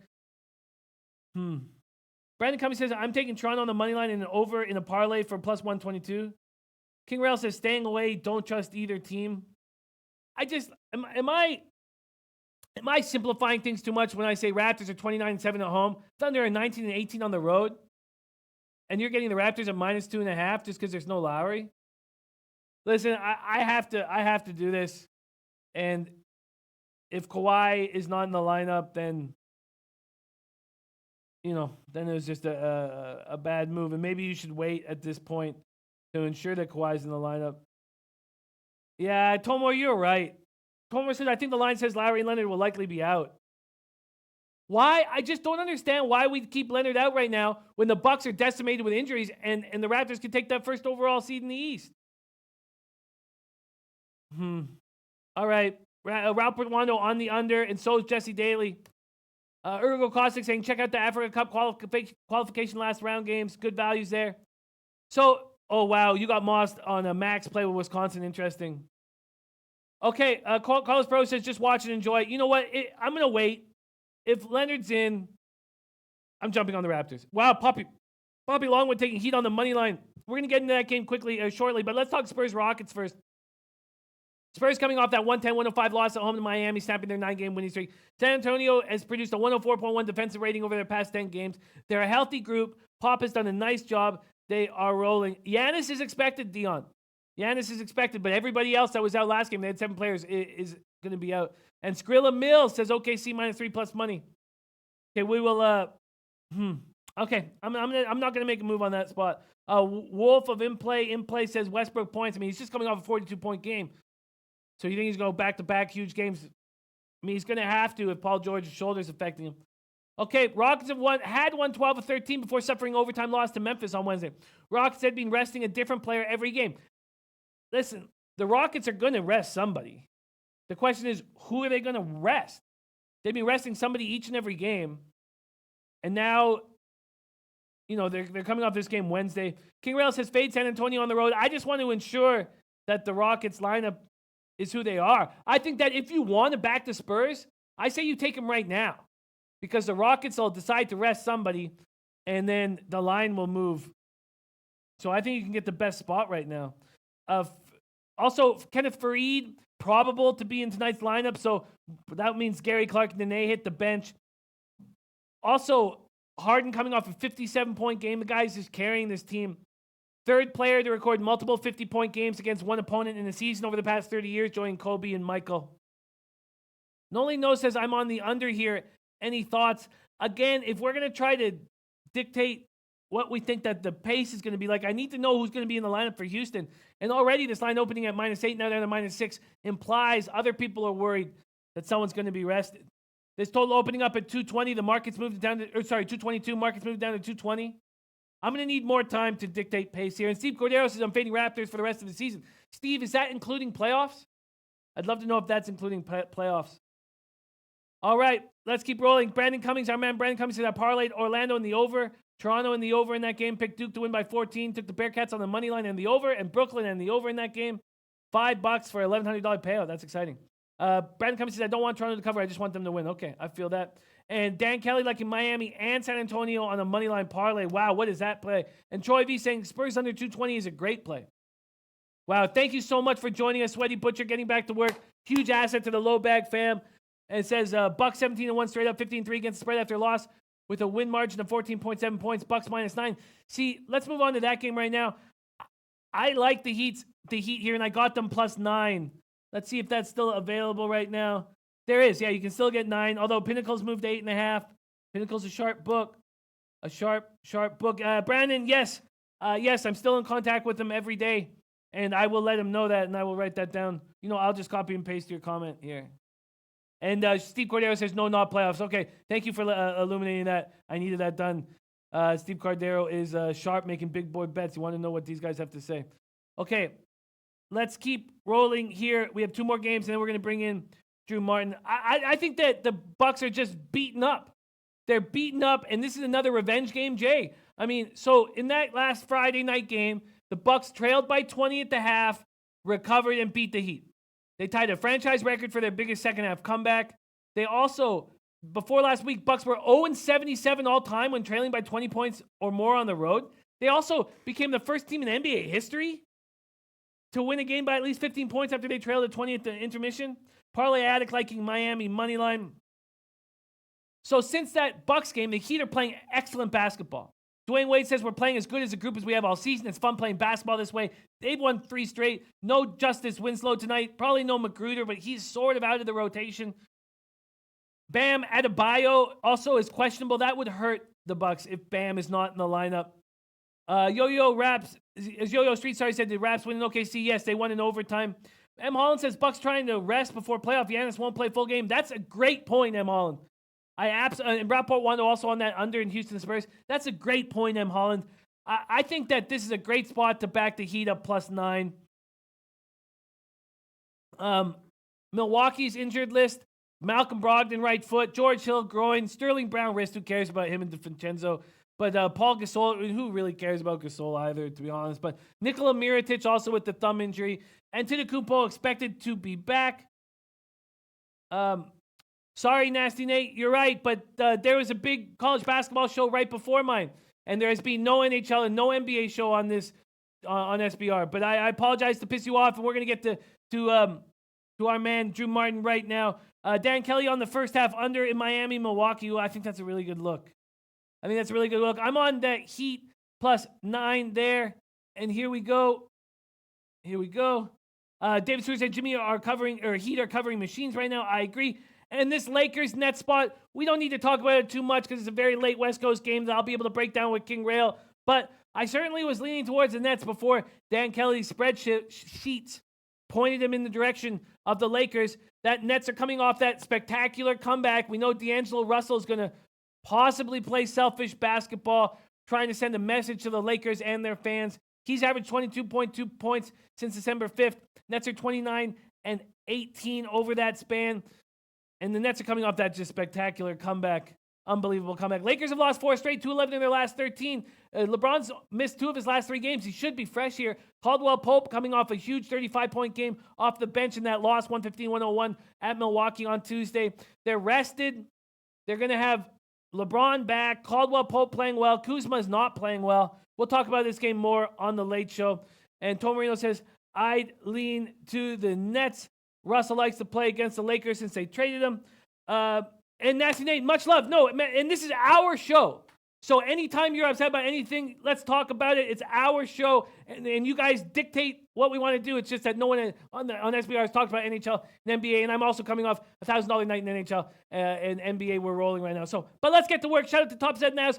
Brandon Cummings says, I'm taking Toronto on the money line and an over in a parlay for plus 122. King Rail says, staying away, don't trust either team. Am I simplifying things too much when I say Raptors are 29-7 at home? Thunder are 19-18 on the road. And you're getting the Raptors at minus 2.5 just because there's no Lowry? Listen, I have to do this. And if Kawhi is not in the lineup, then it was just a bad move. And maybe you should wait at this point to ensure that Kawhi's in the lineup. Yeah, Tomor, you're right. Tomor said, I think the line says Lowry and Leonard will likely be out. Why? I just don't understand why we keep Leonard out right now when the Bucks are decimated with injuries and the Raptors can take that first overall seed in the East. All right. Ralph Wando on the under, and so is Jesse Daly. Urgo Kostic saying, check out the Africa Cup qualification last round games. Good values there. So, oh, wow, you got Moss on a max play with Wisconsin. Interesting. Okay, Carlos Pro says, just watch and enjoy. You know what? I'm going to wait. If Leonard's in, I'm jumping on the Raptors. Wow, Poppy Longwood taking heat on the money line. We're going to get into that game shortly, but let's talk Spurs-Rockets first. Spurs coming off that 110-105 loss at home to Miami, snapping their 9-game winning streak. San Antonio has produced a 104.1 defensive rating over their past 10 games. They're a healthy group. Pop has done a nice job. They are rolling. Giannis is expected, Dion. Giannis is expected, but everybody else that was out last game, they had 7 players, is going to be out. And Skrilla Mills says OKC minus 3+ money. Okay, we will. Okay, I'm not going to make a move on that spot. Wolf of in play says Westbrook points. I mean, he's just coming off a 42-point game. So you think he's going to go back-to-back huge games? I mean, he's going to have to if Paul George's shoulder's affecting him. Okay, Rockets had won 12 of 13 before suffering overtime loss to Memphis on Wednesday. Rockets had been resting a different player every game. Listen, the Rockets are going to rest somebody. The question is, who are they going to rest? They've been resting somebody each and every game. And now, they're coming off this game Wednesday. King Rail says, fade San Antonio on the road. I just want to ensure that the Rockets lineup is who they are. I think that if you want to back the Spurs, I say you take them right now. Because the Rockets will decide to rest somebody, and then the line will move. So I think you can get the best spot right now. Also, Kenneth Faried, probable to be in tonight's lineup, so that means Gary Clark and Nene hit the bench. Also, Harden coming off a 57-point game. The guy's just carrying this team. Third player to record multiple 50-point games against one opponent in the season over the past 30 years, joining Kobe and Michael. Noli No says, I'm on the under here. Any thoughts? Again, if we're going to try to dictate what we think that the pace is going to be like, I need to know who's going to be in the lineup for Houston. And already this line opening at -8, now down to -6, implies other people are worried that someone's going to be rested. This total opening up at 220, the market's moved down to, 222, market's moved down to 220. I'm going to need more time to dictate pace here. And Steve Cordero says, I'm fading Raptors for the rest of the season. Steve, is that including playoffs? I'd love to know if that's including playoffs. All right, let's keep rolling. Brandon Cummings, our man Brandon Cummings, said I parlayed Orlando in the over, Toronto in the over in that game, picked Duke to win by 14, took the Bearcats on the money line and the over, and Brooklyn and the over in that game. $5 for $1,100 payout. That's exciting. Brandon Cummings says, I don't want Toronto to cover. I just want them to win. Okay, I feel that. And Dan Kelly, like in Miami and San Antonio on a money line parlay. Wow, what is that play? And Troy V saying Spurs under 220 is a great play. Wow, thank you so much for joining us, Sweaty Butcher, getting back to work. Huge asset to the low bag fam. And it says Buck 17-1 straight up, 15-3 against the spread after loss with a win margin of 14.7 points. Bucks -9. See, let's move on to that game right now. I like the Heat here, and I got them +9. Let's see if that's still available right now. There is. Yeah, you can still get 9, although Pinnacle's moved to 8.5. Pinnacle's a sharp book. A sharp book. Brandon, yes. Yes, I'm still in contact with him every day, and I will let him know that, and I will write that down. I'll just copy and paste your comment here. And Steve Cordero says, no, not playoffs. Okay, thank you for illuminating that. I needed that done. Steve Cordero is sharp, making big boy bets. You want to know what these guys have to say. Okay, let's keep rolling here. We have 2 more games, and then we're going to bring in Drew Martin. I think that the Bucks are just beaten up. They're beaten up, and this is another revenge game, Jay. I mean, so in that last Friday night game, the Bucks trailed by 20 at the half, recovered, and beat the Heat. They tied a franchise record for their biggest second-half comeback. They also, before last week, Bucks were 0-77 all-time when trailing by 20 points or more on the road. They also became the first team in NBA history to win a game by at least 15 points after they trailed at 20 at the intermission. Parlay Addict liking Miami money line. So since that Bucks game, the Heat are playing excellent basketball. Dwayne Wade says we're playing as good as a group as we have all season. It's fun playing basketball this way. They've won 3 straight. No Justice Winslow tonight. Probably no Magruder, but he's sort of out of the rotation. Bam Adebayo also is questionable. That would hurt the Bucks if Bam is not in the lineup. Yo-Yo Raps, as Yo-Yo Street Sorry said, the Raps win in OKC. Yes, they won in overtime. M. Holland says Bucks trying to rest before playoff. Giannis won't play full game. That's a great point, M. Holland. And Rapport won also on that under in Houston Spurs. That's a great point, M. Holland. I think that this is a great spot to back the Heat up +9. Milwaukee's injured list. Malcolm Brogdon, right foot. George Hill, groin. Sterling Brown, wrist. Who cares about him and DiVincenzo? But Paul Gasol, who really cares about Gasol either, to be honest. But Nikola Mirotic also with the thumb injury. Antetokounmpo expected to be back. Sorry, Nasty Nate, you're right, but there was a big college basketball show right before mine, and there has been no NHL and no NBA show on this on SBR. But I apologize to piss you off, and we're gonna get to our man Drew Martin right now. Dan Kelly on the first half under in Miami, Milwaukee. Ooh, I think that's a really good look. I'm on that Heat +9 there, and here we go. David Stewart said Heat are covering machines right now. I agree. And this Lakers net spot, we don't need to talk about it too much because it's a very late West Coast game that I'll be able to break down with King Rail. But I certainly was leaning towards the Nets before Dan Kelly's spreadsheets pointed him in the direction of the Lakers. That Nets are coming off that spectacular comeback. We know D'Angelo Russell is going to possibly play selfish basketball, trying to send a message to the Lakers and their fans. He's averaged 22.2 points since December 5th. Nets are 29 and 18 over that span. And the Nets are coming off that just spectacular comeback. Unbelievable comeback. Lakers have lost 4 straight, 2-11 in their last 13. LeBron's missed 2 of his last 3 games. He should be fresh here. Caldwell Pope coming off a huge 35-point game off the bench in that loss, 115-101 at Milwaukee on Tuesday. They're rested. They're going to have LeBron back. Caldwell Pope playing well. Kuzma is not playing well. We'll talk about this game more on the Late Show. And Tom Marino says, I'd lean to the Nets. Russell likes to play against the Lakers since they traded him. And Nasty Nate, much love. No, and this is our show. So anytime you're upset about anything, let's talk about it. It's our show, and you guys dictate what we want to do. It's just that no one on SBR has talked about NHL and NBA, and I'm also coming off a $1,000 night in NHL and NBA. We're rolling right now. So, but let's get to work. Shout out to Top Set Navs.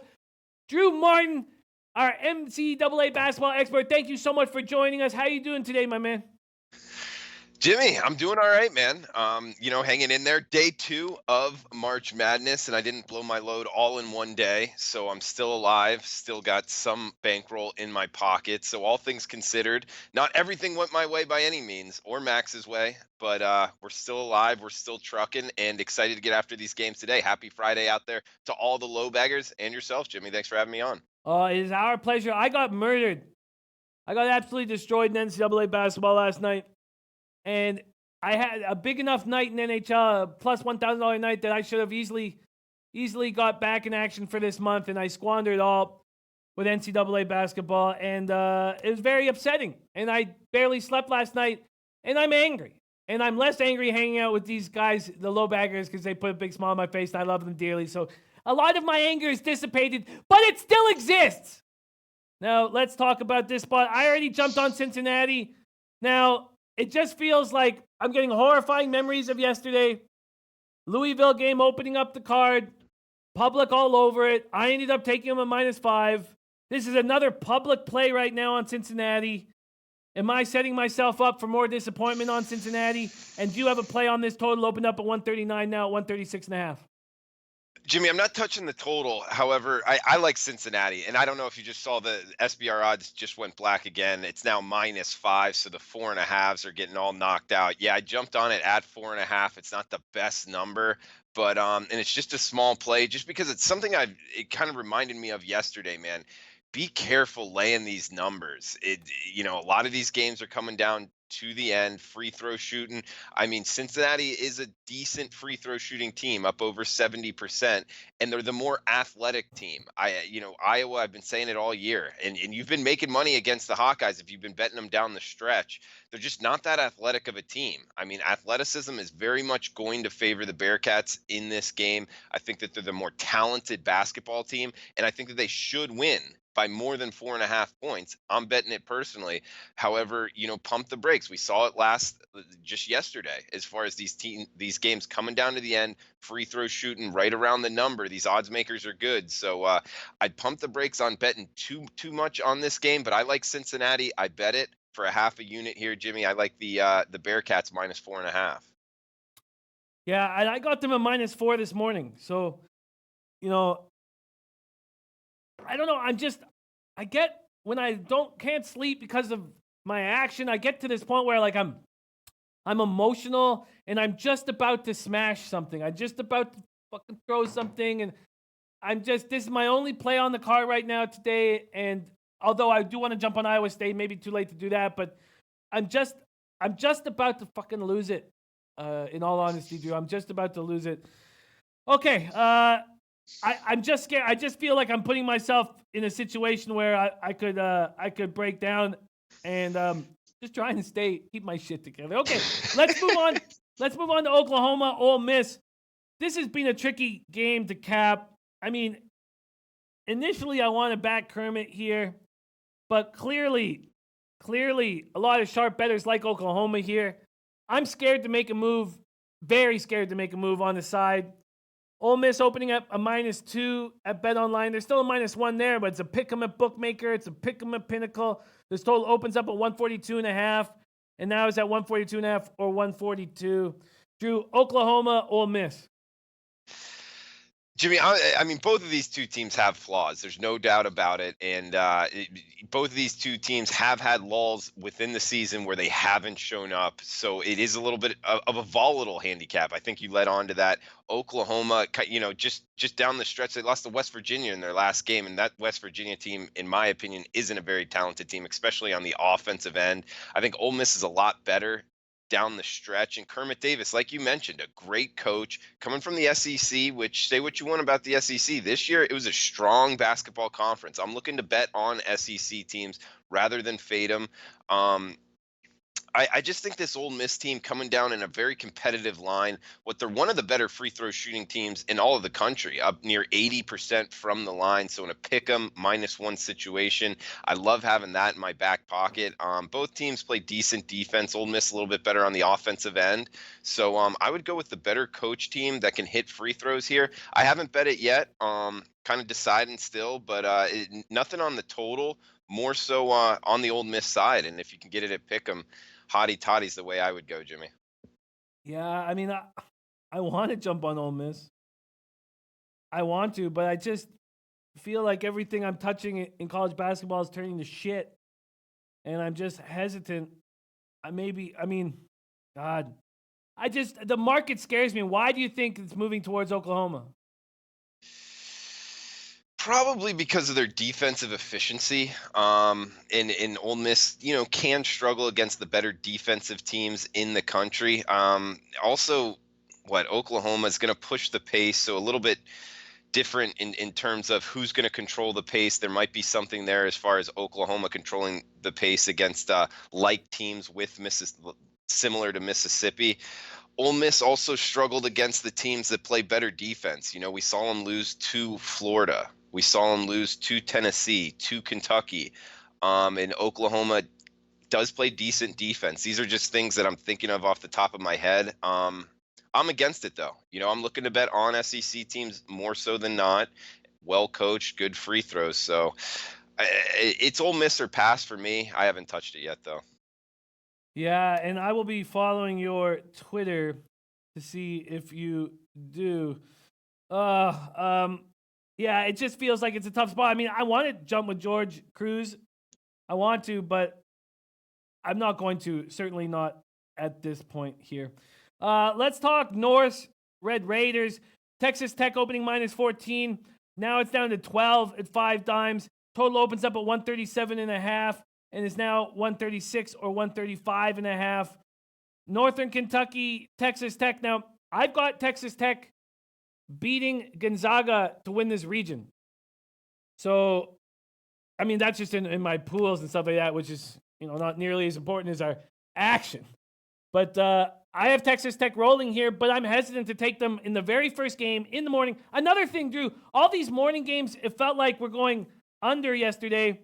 Drew Martin, our NCAA basketball expert. Thank you so much for joining us. How are you doing today, my man?
Jimmy, I'm doing all right, man. Hanging in there. Day 2 of March Madness, and I didn't blow my load all in one day, so I'm still alive. Still got some bankroll in my pocket. So all things considered, not everything went my way by any means, or Max's way, but we're still alive. We're still trucking, and excited to get after these games today. Happy Friday out there to all the low baggers and yourself, Jimmy. Thanks for having me on.
It is our pleasure. I got murdered. I got absolutely destroyed in NCAA basketball last night. And I had a big enough night in NHL, a plus $1,000 night, that I should have easily got back in action for this month, and I squandered all with NCAA basketball, and it was very upsetting. And I barely slept last night, and I'm angry. And I'm less angry hanging out with these guys, the low baggers, because they put a big smile on my face, and I love them dearly. So A lot of my anger is dissipated, but it still exists. Now, let's talk about this spot. I already jumped on Cincinnati. Now, it just feels like I'm getting horrifying memories of yesterday. Louisville game opening up the card. Public all over it. I ended up taking them at -5. This is another public play right now on Cincinnati. Am I setting myself up for more disappointment on Cincinnati? And do you have a play on this total opened up at 139 now at 136.5?
Jimmy, I'm not touching the total. However, I like Cincinnati, and I don't know if you just saw the SBR odds just went black again. It's now -5, so the 4.5s are getting all knocked out. Yeah, I jumped on it at 4.5. It's not the best number, but and it's just a small play, just because it's something it kind of reminded me of yesterday, man. Be careful laying these numbers. A lot of these games are coming down to the end, free throw shooting. I mean, Cincinnati is a decent free throw shooting team, up over 70%, and they're the more athletic team. Iowa, I've been saying it all year, and you've been making money against the Hawkeyes if you've been betting them down the stretch. They're just not that athletic of a team. I mean, athleticism is very much going to favor the Bearcats in this game. I think that they're the more talented basketball team, and I think that they should win by more than 4.5 points. I'm betting it personally. However, pump the brakes. We saw it just yesterday, as far as these games coming down to the end, free throw shooting right around the number. These odds makers are good. So I'd pump the brakes on betting too much on this game, but I like Cincinnati. I bet it for a half a unit here, Jimmy. I like the Bearcats -4.5.
Yeah, and I got them at -4 this morning. So, I don't know. I get when I can't sleep because of my action. I get to this point where like I'm emotional and I'm just about to smash something. I'm just about to fucking throw something, and this is my only play on the card right now today. And although I do want to jump on Iowa State, maybe too late to do that, but I'm just about to fucking lose it. In all honesty, Drew, I'm just about to lose it. Okay. I'm just scared. I just feel like I'm putting myself in a situation where I could break down, and just trying to keep my shit together. Okay, let's move on. Let's move on to Oklahoma, Ole Miss. This has been a tricky game to cap. I mean, initially I want to back Kermit here, but clearly, a lot of sharp bettors like Oklahoma here. I'm scared to make a move. Very scared to make a move on the side. Ole Miss opening up a -2 at BetOnline. There's still a -1 there, but it's a pick'em at Bookmaker. It's a pick'em at Pinnacle. This total opens up at 142.5, and now it's at 142.5 or 142. Drew, Oklahoma, Ole Miss.
Jimmy, I mean, both of these two teams have flaws. There's no doubt about it. And both of these two teams have had lulls within the season where they haven't shown up. So it is a little bit of a volatile handicap. I think you led on to that. Oklahoma, just down the stretch, they lost to West Virginia in their last game. And that West Virginia team, in my opinion, isn't a very talented team, especially on the offensive end. I think Ole Miss is a lot better down the stretch. And Kermit Davis, like you mentioned, a great coach coming from the SEC, which, say what you want about the SEC, this year it was a strong basketball conference. I'm looking to bet on SEC teams rather than fade them. I just think this Ole Miss team coming down in a very competitive line. They're one of the better free throw shooting teams in all of the country, up near 80% from the line. So in a pick 'em -1 situation, I love having that in my back pocket. Both teams play decent defense. Ole Miss a little bit better on the offensive end. So I would go with the better coach team that can hit free throws here. I haven't bet it yet. Kind of deciding still, but nothing on the total. More so on the Ole Miss side. And if you can get it at pick 'em, hottie toddy's the way I would go, Jimmy.
Yeah, I mean, I want to jump on Ole Miss. I want to, but I just feel like everything I'm touching in college basketball is turning to shit. And I'm just hesitant. God. The market scares me. Why do you think it's moving towards Oklahoma?
Probably because of their defensive efficiency. And Ole Miss, can struggle against the better defensive teams in the country. Also, Oklahoma is going to push the pace, so a little bit different in terms of who's going to control the pace. There might be something there as far as Oklahoma controlling the pace against like teams with similar to Mississippi. Ole Miss also struggled against the teams that play better defense. You know, we saw them lose to Florida. We saw them lose to Tennessee, to Kentucky. And Oklahoma does play decent defense. These are just things that I'm thinking of off the top of my head. I'm against it, though. You know, I'm looking to bet on SEC teams more so than not. Well coached, good free throws. So it's Ole Miss or pass for me. I haven't touched it yet, though.
Yeah, and I will be following your Twitter to see if you do. Yeah, it just feels like it's a tough spot. I mean, I want to jump with George Cruz. I want to, but I'm not going to. Certainly not at this point here. Let's talk Norse Red Raiders. Texas Tech opening -14. Now it's down to 12 at 5 dimes. Total opens up at 137.5 and is now 136 or 135.5. Northern Kentucky, Texas Tech. Now, I've got Texas Tech beating Gonzaga to win this region. So, I mean, that's just in my pools and stuff like that, which is, you know, not nearly as important as our action. But I have Texas Tech rolling here, but I'm hesitant to take them in the very first game in the morning. Another thing, Drew, all these morning games, it felt like we're going under yesterday.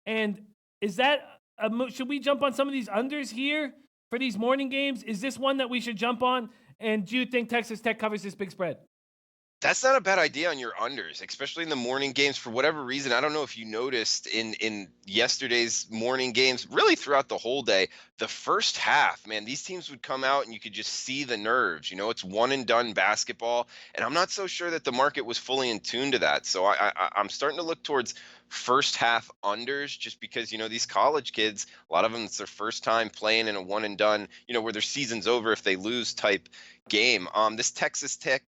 And is that, should we jump on some of these unders here for these morning games? Is this one that we should jump on? And do you think Texas Tech covers this big spread?
That's not a bad idea on your unders, especially in the morning games. For whatever reason, I don't know if you noticed in yesterday's morning games, really throughout the whole day, the first half, man, these teams would come out and you could just see the nerves. You know, it's one and done basketball, and I'm not so sure that the market was fully in tune to that. So I'm starting to look towards first half unders, just because, you know, these college kids, a lot of them, it's their first time playing in a one and done, you know, where their season's over if they lose type game. This Texas Tech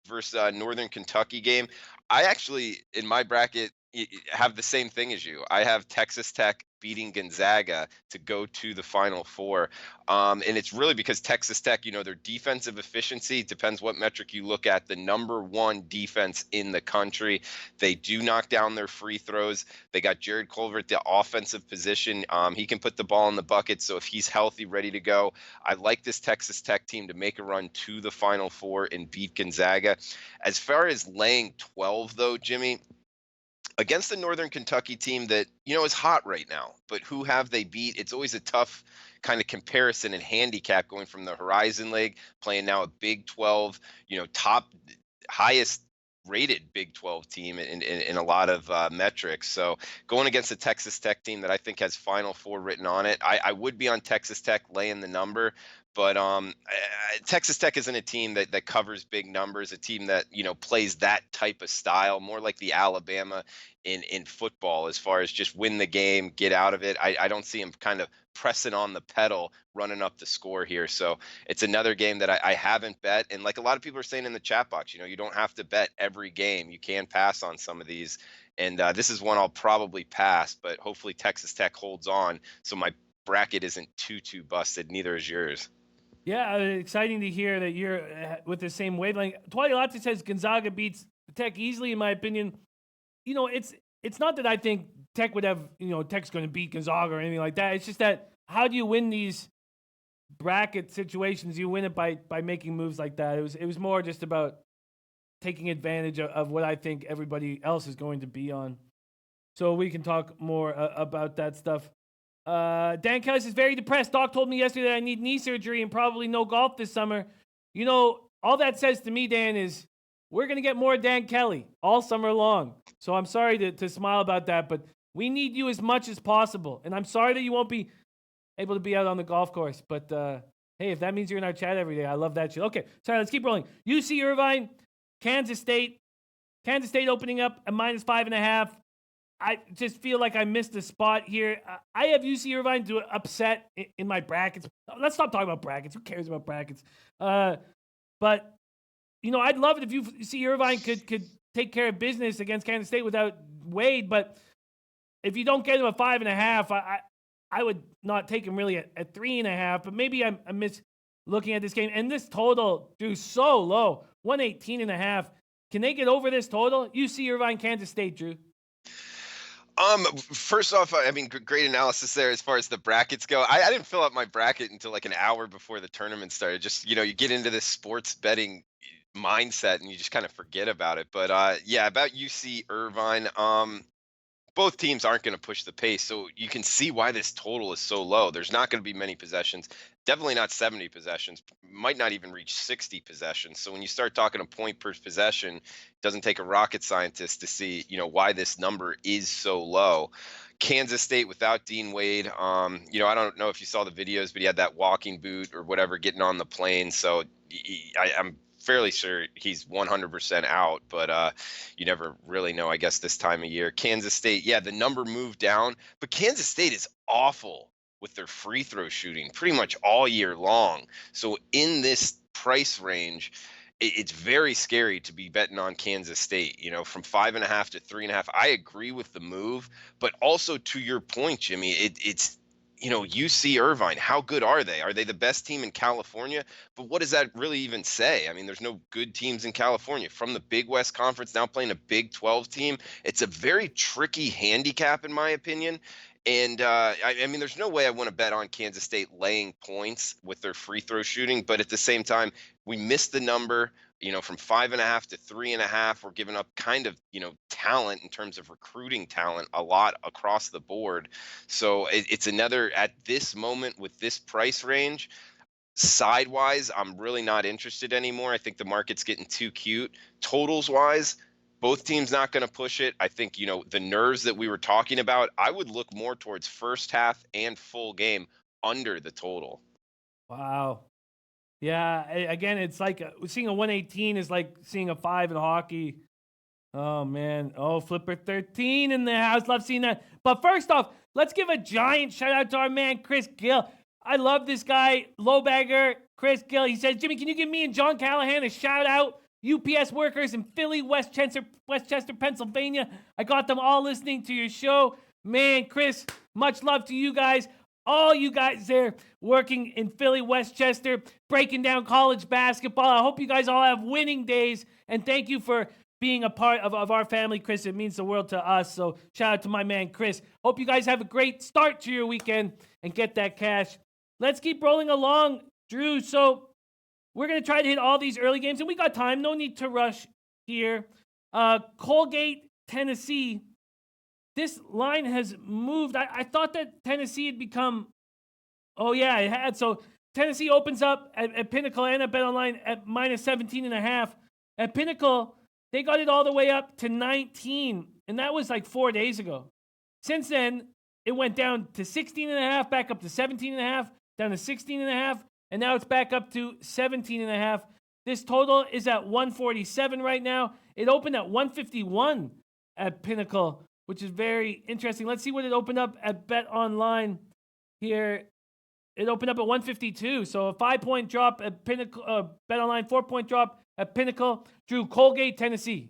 versus Northern Kentucky game, I actually, in my bracket, have the same thing as you. I have Texas Tech beating Gonzaga to go to the Final Four. And it's really because Texas Tech, you know, their defensive efficiency, depends what metric you look at, the number one defense in the country. They do knock down their free throws. They got Jared Culver at the offensive position. He can put the ball in the bucket. So if he's healthy, ready to go, I like this Texas Tech team to make a run to the Final Four and beat Gonzaga. As far as laying 12, though, Jimmy, against the Northern Kentucky team that, you know, is hot right now, but who have they beat? It's always a tough kind of comparison and handicap going from the Horizon League, playing now a Big 12, you know, highest rated Big 12 team in a lot of metrics. So going against a Texas Tech team that I think has Final Four written on it, I would be on Texas Tech laying the number. But Texas Tech isn't a team that covers big numbers, a team that, you know, plays that type of style, more like the Alabama in football, as far as just win the game, get out of it. I don't see them kind of pressing on the pedal, running up the score here. So it's another game that I haven't bet. And like a lot of people are saying in the chat box, you know, you don't have to bet every game. You can pass on some of these. And this is one I'll probably pass, but hopefully Texas Tech holds on so my bracket isn't too busted. Neither is yours.
Yeah, exciting to hear that you're with the same wavelength. Twali Latte says Gonzaga beats Tech easily, in my opinion. You know, it's not that I think Tech would have, you know, Tech's going to beat Gonzaga or anything like that. It's just that how do you win these bracket situations? You win it by making moves like that. It was more just about taking advantage of what I think everybody else is going to be on. So we can talk more about that stuff. Dan Kelly is very depressed. Doc told me yesterday that I need knee surgery and probably no golf this summer. You know, all that says to me, Dan, is we're going to get more Dan Kelly all summer long. So I'm sorry to smile about that, but we need you as much as possible. And I'm sorry that you won't be able to be out on the golf course. But hey, if that means you're in our chat every day, I love that shit. Okay, sorry, let's keep rolling. UC Irvine, Kansas State. Kansas State opening up at -5.5. I just feel like I missed a spot here. I have UC Irvine to upset in my brackets. Let's stop talking about brackets. Who cares about brackets? But, you know, I'd love it if UC Irvine could take care of business against Kansas State without Wade. But if you don't get him a 5.5, I would not take him really at 3.5. But maybe I miss looking at this game. And this total, dude, so low, 118.5. Can they get over this total? UC Irvine, Kansas State, Drew.
First off, I mean, great analysis there as far as the brackets go. I didn't fill out my bracket until like an hour before the tournament started. Just, you get into this sports betting mindset and you just kind of forget about it. But yeah, about UC Irvine. Both teams aren't going to push the pace. So you can see why this total is so low. There's not going to be many possessions, definitely not 70 possessions, might not even reach 60 possessions. So when you start talking a point per possession, it doesn't take a rocket scientist to see, why this number is so low. Kansas State without Dean Wade. I don't know if you saw the videos, but he had that walking boot or whatever getting on the plane. So I'm fairly sure he's 100% out, but you never really know, I guess, this time of year. Kansas State, yeah, the number moved down, but Kansas State is awful with their free throw shooting pretty much all year long. So in this price range, it's very scary to be betting on Kansas State, from 5.5 to 3.5. I agree with the move, but also to your point, Jimmy, it's UC Irvine, how good are they? Are they the best team in California? But what does that really even say? I mean, there's no good teams in California. From the Big West Conference, now playing a Big 12 team, it's a very tricky handicap, in my opinion. And I mean, there's no way I want to bet on Kansas State laying points with their free throw shooting. But at the same time, we missed the number. From 5.5 to 3.5, we're giving up kind of, talent in terms of recruiting talent a lot across the board. So it's another, at this moment with this price range, sidewise, I'm really not interested anymore. I think the market's getting too cute. Totals wise, both teams not going to push it. I think, the nerves that we were talking about, I would look more towards first half and full game under the total.
Wow. Yeah, again, it's like seeing a 118 is like seeing a 5 in hockey. Oh, man. Oh, Flipper 13 in the house. Love seeing that. But first off, let's give a giant shout out to our man, Chris Gill. I love this guy, low bagger, Chris Gill. He says, Jimmy, can you give me and John Callahan a shout out? UPS workers in Philly, Westchester, Pennsylvania. I got them all listening to your show. Man, Chris, much love to you guys. All you guys there working in Philly, Westchester, breaking down college basketball. I hope you guys all have winning days. And thank you for being a part of our family, Chris. It means the world to us. So shout out to my man, Chris. Hope you guys have a great start to your weekend and get that cash. Let's keep rolling along, Drew. So we're going to try to hit all these early games. And we got time. No need to rush here. Colgate, Tennessee. This line has moved. I thought that Tennessee had become, oh yeah, it had. So Tennessee opens up at Pinnacle and at BetOnline at minus 17.5. At Pinnacle, they got it all the way up to 19, and that was like 4 days ago. Since then, it went down to 16.5, back up to 17.5, down to 16.5, and now it's back up to 17.5. This total is at 147 right now. It opened at 151 at Pinnacle, which is very interesting. Let's see what it opened up at BetOnline here. It opened up at 152. So a 5-point drop at Pinnacle, BetOnline, 4-point drop at Pinnacle. Drew, Colgate, Tennessee.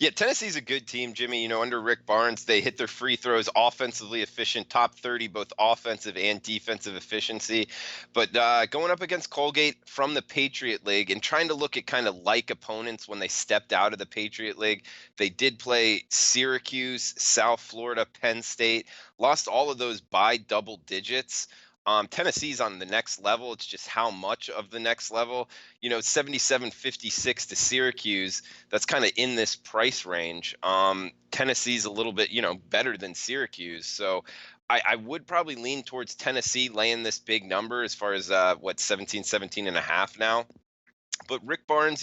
Yeah, Tennessee's a good team, Jimmy. Under Rick Barnes, they hit their free throws, offensively efficient, top 30, both offensive and defensive efficiency. But going up against Colgate from the Patriot League and trying to look at kind of like opponents when they stepped out of the Patriot League, they did play Syracuse, South Florida, Penn State, lost all of those by double digits. Tennessee's on the next level. It's just how much of the next level. 77.56 to Syracuse. That's kind of in this price range. Tennessee's a little bit, better than Syracuse. So I would probably lean towards Tennessee laying this big number as far as 17.5 now. But Rick Barnes,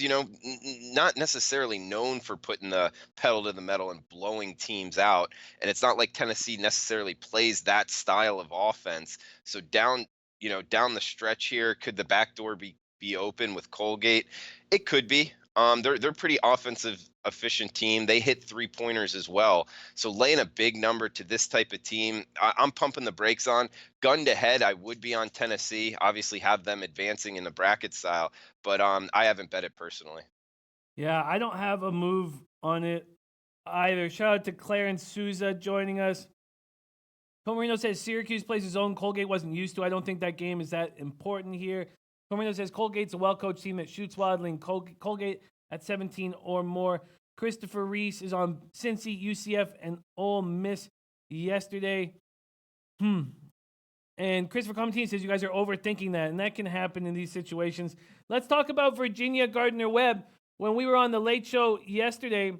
not necessarily known for putting the pedal to the metal and blowing teams out. And it's not like Tennessee necessarily plays that style of offense. So down the stretch here, could the back door be open with Colgate? It could be. They're pretty offensive efficient team. They hit 3-pointers as well. So laying a big number to this type of team, I'm pumping the brakes on. Gun to head, I would be on Tennessee. Obviously have them advancing in the bracket style, but I haven't bet it personally.
Yeah, I don't have a move on it either. Shout out to Clarence Souza joining us. Comarino says Syracuse plays his own. Colgate wasn't used to. I don't think that game is that important here. Comarino says Colgate's a well-coached team that shoots wildly. Colgate at 17 or more. Christopher Reese is on Cincy, UCF, and Ole Miss yesterday. And Christopher Comentine says you guys are overthinking that, and that can happen in these situations. Let's talk about Virginia Gardner-Webb. When we were on the Late Show yesterday,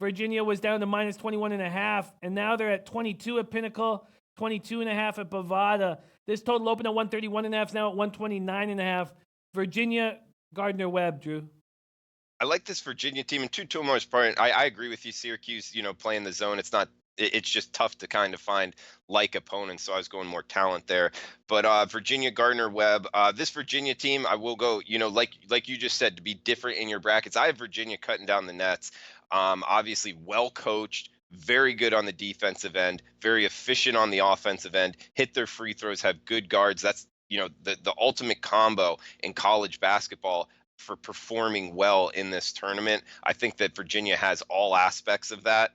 Virginia was down to minus 21.5, and now they're at 22 at Pinnacle, 22.5 at Bovada. This total opened at 131.5, now at 129.5. Virginia Gardner-Webb, Drew.
I like this Virginia team, and to Tomo's part, I agree with you. Syracuse, playing the zone, it's just tough to kind of find like opponents. So I was going more talent there. But Virginia Gardner-Webb, this Virginia team, I will go, like you just said, to be different in your brackets. I have Virginia cutting down the nets. Obviously well coached, very good on the defensive end, very efficient on the offensive end, hit their free throws, have good guards. That's, the ultimate combo in college basketball for performing well in this tournament. I think that Virginia has all aspects of that.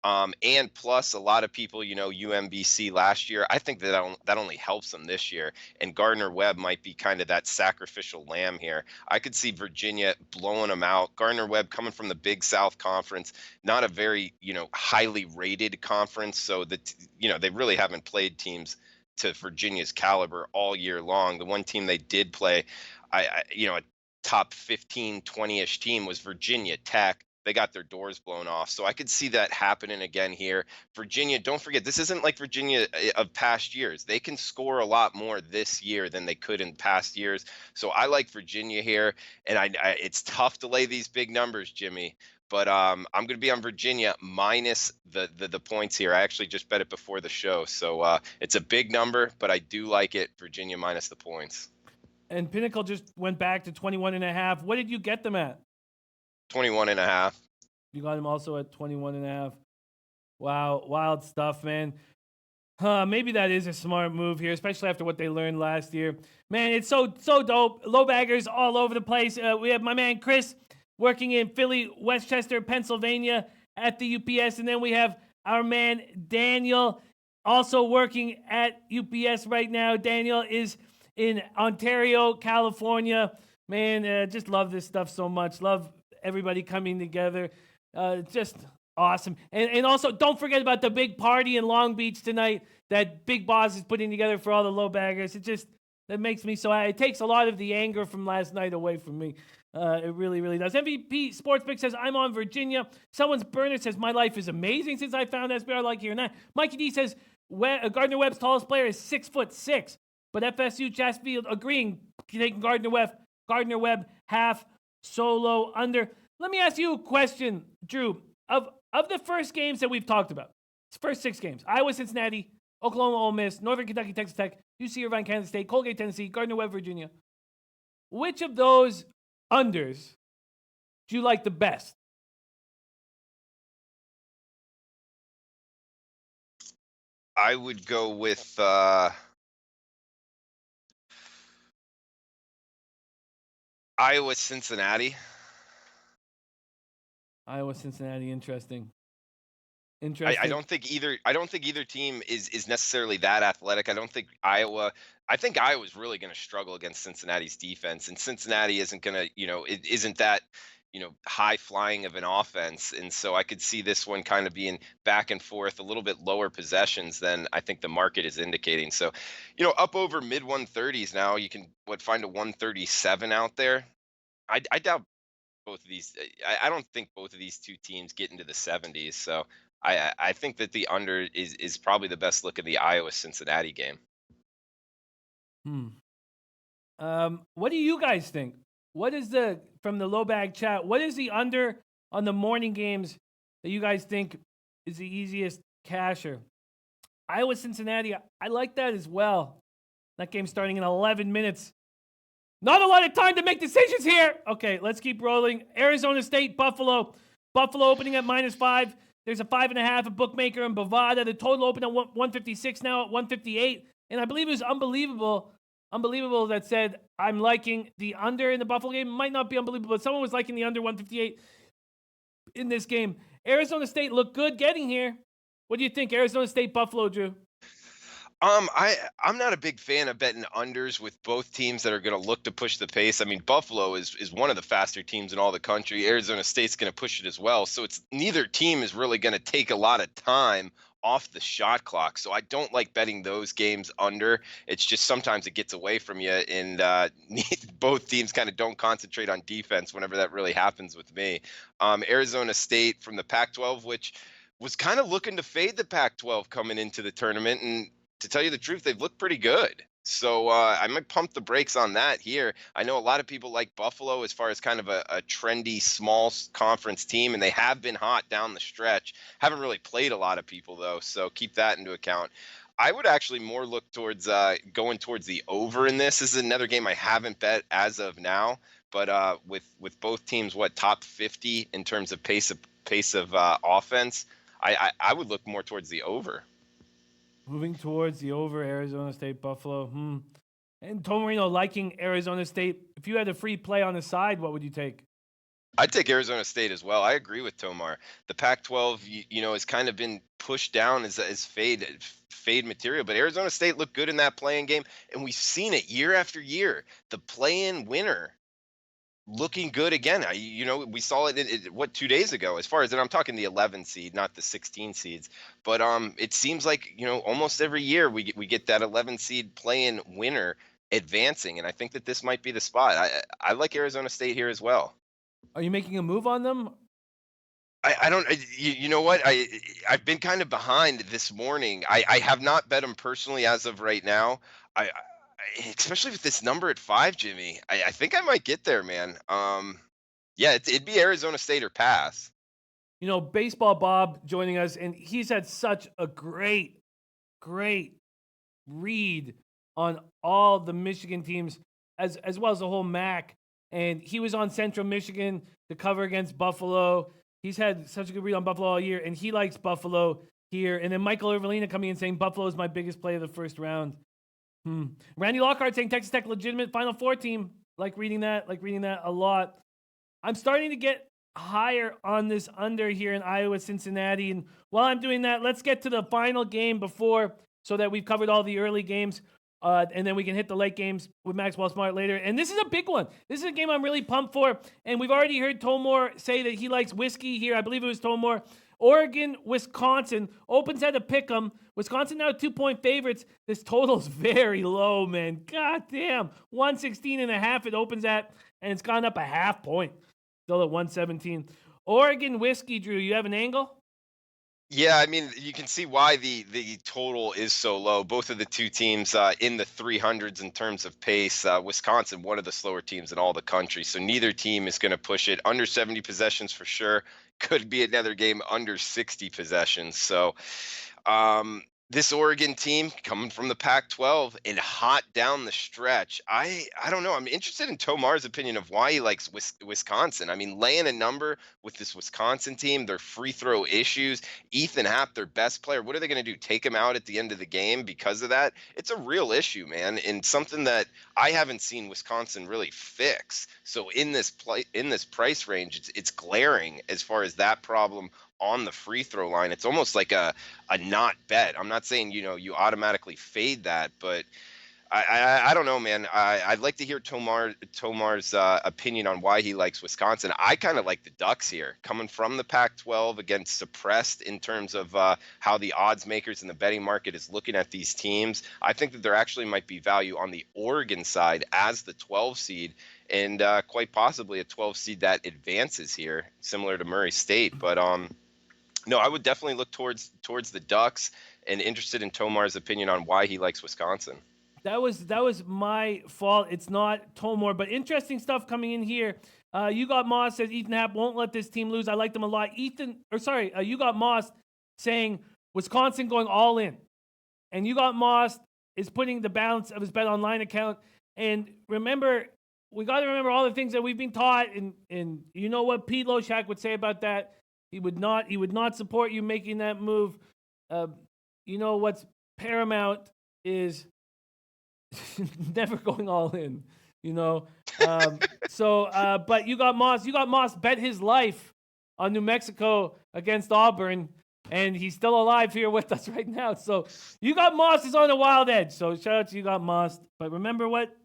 And plus, a lot of people, UMBC last year, I think that only helps them this year. And Gardner-Webb might be kind of that sacrificial lamb here. I could see Virginia blowing them out. Gardner-Webb coming from the Big South Conference, not a very, highly rated conference. So that, they really haven't played teams to Virginia's caliber all year long. The one team they did play, a top 15, 20-ish team was Virginia Tech. They got their doors blown off. So I could see that happening again here. Virginia, don't forget, this isn't like Virginia of past years. They can score a lot more this year than they could in past years. So I like Virginia here. And it's tough to lay these big numbers, Jimmy. But I'm going to be on Virginia minus the points here. I actually just bet it before the show. So it's a big number, but I do like it. Virginia minus the points.
And Pinnacle just went back to 21.5. What did you get them at?
21.5.
You got them also at 21.5. Wow, wild stuff, man. Maybe that is a smart move here, especially after what they learned last year. Man, it's so dope. Low baggers all over the place. We have my man Chris working in Philly, Westchester, Pennsylvania at the UPS. And then we have our man Daniel also working at UPS right now. Daniel is in Ontario, California. Man, just love this stuff so much. Love everybody coming together. Just awesome. And also, don't forget about the big party in Long Beach tonight that Big Boss is putting together for all the low baggers. That makes me so happy. It takes a lot of the anger from last night away from me. It really, really does. MVP Sportsbook says, I'm on Virginia. Someone's burner says, my life is amazing since I found SBR. I like hearing that. Mikey D says, Gardner-Webb's tallest player is 6'6". But FSU Chesterfield agreeing, taking Gardner-Webb half, solo, under. Let me ask you a question, Drew. Of the first games that we've talked about, first 6 games, Iowa, Cincinnati, Oklahoma, Ole Miss, Northern Kentucky, Texas Tech, UC Irvine, Kansas State, Colgate, Tennessee, Gardner-Webb, Virginia. Which of those unders do you like the best?
I would go with Iowa, Cincinnati.
Iowa, Cincinnati, interesting.
I don't think either team is necessarily that athletic. I think Iowa's really going to struggle against Cincinnati's defense, and Cincinnati isn't going to, it isn't that, high flying of an offense. And so I could see this one kind of being back and forth, a little bit lower possessions than I think the market is indicating. So, up over mid 130s now, you can find a 137 out there. I doubt both of these. I don't think both of these two teams get into the 70s. So I think that the under is probably the best look at the Iowa-Cincinnati game.
What do you guys think? What is from the low bag chat, what is the under on the morning games that you guys think is the easiest casher? Iowa-Cincinnati, I like that as well. That game's starting in 11 minutes. Not a lot of time to make decisions here. Okay, let's keep rolling. Arizona State, Buffalo. Buffalo opening at -5. There's a 5.5 at Bookmaker and Bovada. The total opened at 156, now at 158. And I believe it was unbelievable that said, I'm liking the under in the Buffalo game. It might not be unbelievable, but someone was liking the under 158 in this game. Arizona State looked good getting here. What do you think, Arizona State, Buffalo, Drew?
I'm not a big fan of betting unders with both teams that are going to look to push the pace. I mean, Buffalo is one of the faster teams in all the country. Arizona State's going to push it as well. So it's neither team is really going to take a lot of time off the shot clock. So I don't like betting those games under. It's just sometimes it gets away from you, and both teams kind of don't concentrate on defense whenever that really happens with me. Arizona State from the Pac-12, which was kind of looking to fade the Pac-12 coming into the tournament, and to tell you the truth, they've looked pretty good. So I might pump the brakes on that here. I know a lot of people like Buffalo as far as kind of a trendy small conference team, and they have been hot down the stretch. Haven't really played a lot of people though, so keep that into account. I would actually more look towards going towards the over in this. This is another game I haven't bet as of now, but with both teams, top 50 in terms of pace of offense, I would look more towards the over.
Moving towards the over, Arizona State, Buffalo. And Tom Marino liking Arizona State. If you had a free play on the side, what would you take?
I'd take Arizona State as well. I agree with Tomar. The Pac-12, has kind of been pushed down as fade material, but Arizona State looked good in that play-in game, and we've seen it year after year. The play-in winner looking good again. We saw it 2 days ago, as far as, and I'm talking the 11 seed, not the 16 seeds, but it seems like almost every year we get that 11 seed play-in winner advancing, and I think that this might be the spot. I like Arizona State here as well.
Are you making a move on them?
I don't. You know what? I've been kind of behind this morning. I have not bet them personally as of right now. Especially with this number at 5, Jimmy, I think I might get there, man. Yeah, it'd be Arizona State or pass.
Baseball Bob joining us, and he's had such a great read on all the Michigan teams, as well as the whole MAC. And he was on Central Michigan to cover against Buffalo. He's had such a good read on Buffalo all year, and he likes Buffalo here. And then Michael Irvelina coming in saying Buffalo is my biggest play of the first round. Randy Lockhart saying Texas Tech legitimate Final Four team. Like reading that a lot. I'm starting to get higher on this under here in Iowa, Cincinnati. And while I'm doing that, let's get to the final game so that we've covered all the early games. And then we can hit the late games with Maxwell Smart later. And this is a big one. This is a game I'm really pumped for. And we've already heard Tomor say that he likes whiskey here. I believe it was Tomor. Oregon, Wisconsin opens at a pick 'em. Wisconsin now 2-point favorites. This total's very low, man. God damn. 116.5 it opens at, and it's gone up a half point. Still at 117. Oregon whiskey, Drew, you have an angle?
Yeah, I mean, you can see why the total is so low. Both of the two teams in the 300s in terms of pace. Wisconsin, one of the slower teams in all the country, so neither team is going to push it. Under 70 possessions for sure. Could be another game under 60 possessions. So this Oregon team coming from the Pac-12 and hot down the stretch. I don't know. I'm interested in Tomar's opinion of why he likes Wisconsin. I mean, laying a number with this Wisconsin team, their free throw issues, Ethan Happ, their best player. What are they going to do? Take him out at the end of the game because of that? It's a real issue, man, and something that I haven't seen Wisconsin really fix. So in this price range, it's glaring as far as that problem on the free throw line. It's almost like a not bet. I'm not saying you automatically fade that, but I don't know, man. I'd like to hear Tomar's opinion on why he likes Wisconsin. I kind of like the Ducks here, coming from the Pac-12 against suppressed in terms of how the odds makers in the betting market is looking at these teams. I think that there actually might be value on the Oregon side as the 12 seed, and quite possibly a 12 seed that advances here, similar to Murray State. But no, I would definitely look towards the Ducks, and interested in Tomar's opinion on why he likes Wisconsin.
That was my fault. It's not Tomor, but interesting stuff coming in here. You got Moss says Ethan Happ won't let this team lose. I like them a lot. You got Moss saying Wisconsin going all in, and you got Moss is putting the balance of his Bet Online account. And remember, we got to remember all the things that we've been taught, and you know what Pete Loshak would say about that. He would not support you making that move. What's paramount is never going all in. But you got Moss. Bet his life on New Mexico against Auburn. And he's still alive here with us right now. So you got Moss is on the wild edge. So shout out to you got Moss. But remember what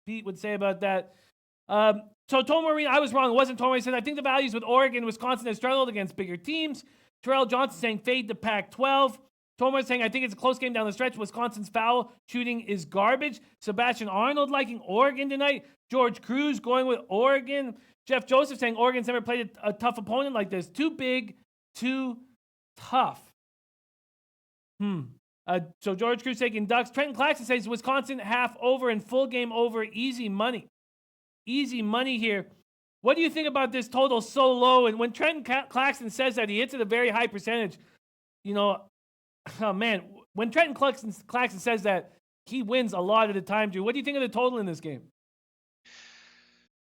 Pete would say about that. So Tomarine, I was wrong. It wasn't Tomarine. He said, I think the values with Oregon and Wisconsin have struggled against bigger teams. Terrell Johnson saying fade the Pac-12. Tomarine saying, I think it's a close game down the stretch. Wisconsin's foul shooting is garbage. Sebastian Arnold liking Oregon tonight. George Cruz going with Oregon. Jeff Joseph saying Oregon's never played a tough opponent like this. Too big, too tough. So George Cruz taking Ducks. Trenton Claxton says Wisconsin half over and full game over. Easy money. Easy money here. What do you think about this total so low? And when Trenton Claxton says that, he hits it a very high percentage. You know, oh man, when Trenton Claxton says that, he wins a lot of the time, Drew. What do you think of the total in this game?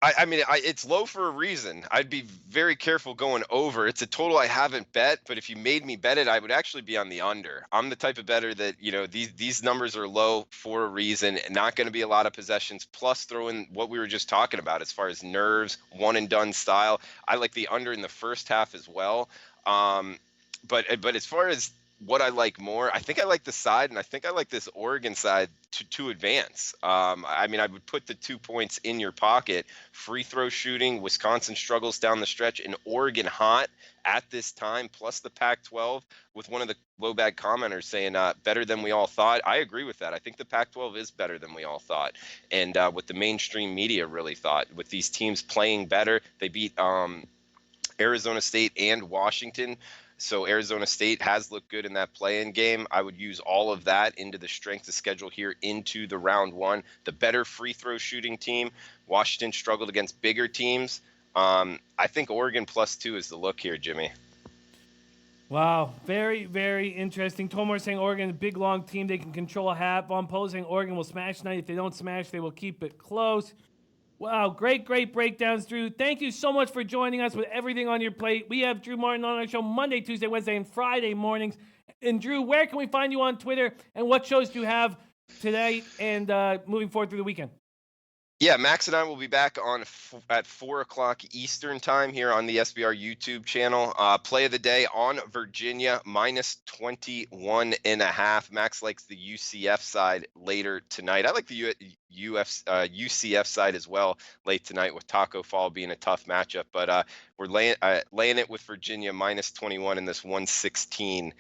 I mean, it's low for a reason. I'd be very careful going over. It's a total I haven't bet, but if you made me bet it, I would actually be on the under. I'm the type of bettor that, you know, these numbers are low for a reason. Not going to be a lot of possessions. Plus, throw in what we were just talking about as far as nerves, one and done style. I like the under in the first half as well. But as far as what I like more, I think I like the side, and I think I like this Oregon side to advance. I mean, I would put the 2 points in your pocket. Free throw shooting, Wisconsin struggles down the stretch, and Oregon hot at this time, plus the Pac-12, with one of the low bag commenters saying better than we all thought. I agree with that. I think the Pac-12 is better than we all thought, and what the mainstream media really thought. With these teams playing better, they beat Arizona State and Washington. So Arizona State has looked good in that play-in game. I would use all of that into the strength of schedule here into the round one. The better free throw shooting team. Washington struggled against bigger teams. I think Oregon +2 is the look here, Jimmy.
Wow, very, very interesting. Tomar saying Oregon, a big, long team. They can control a half. Von Polo saying Oregon will smash tonight. If they don't smash, they will keep it close. Wow, great breakdowns, Drew. Thank you so much for joining us with everything on your plate. We have Drew Martin on our show Monday, Tuesday, Wednesday, and Friday mornings. And Drew, where can we find you on Twitter, and what shows do you have today and moving forward through the weekend?
Yeah, Max and I will be back on at 4 o'clock Eastern time here on the SBR YouTube channel. Play of the day on Virginia, -21.5. Max likes the UCF side later tonight. I like the UCF side as well late tonight, with Taco Fall being a tough matchup. But we're laying it with Virginia -21 in this 116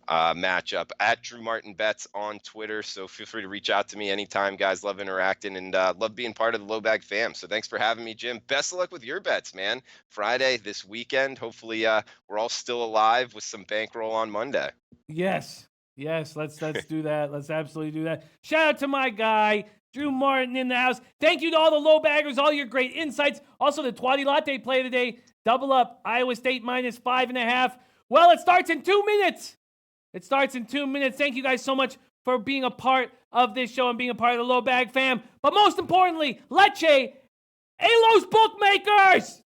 matchup. At Drew Martin Bets on Twitter. So feel free to reach out to me anytime, guys. Love interacting and love being part of the Low Bag fam. So thanks for having me, Jim. Best of luck with your bets, man. Friday, this weekend. Hopefully we're all still alive with some bankroll on Monday.
Yes. Let's do that. Let's absolutely do that. Shout out to my guy, Drew Martin in the house. Thank you to all the low baggers, all your great insights. Also the Twatty Latte play today. Double up, Iowa State -5.5. Well, it starts in 2 minutes. Thank you guys so much for being a part of this show and being a part of the Low Bag fam. But most importantly, leche, a los bookmakers!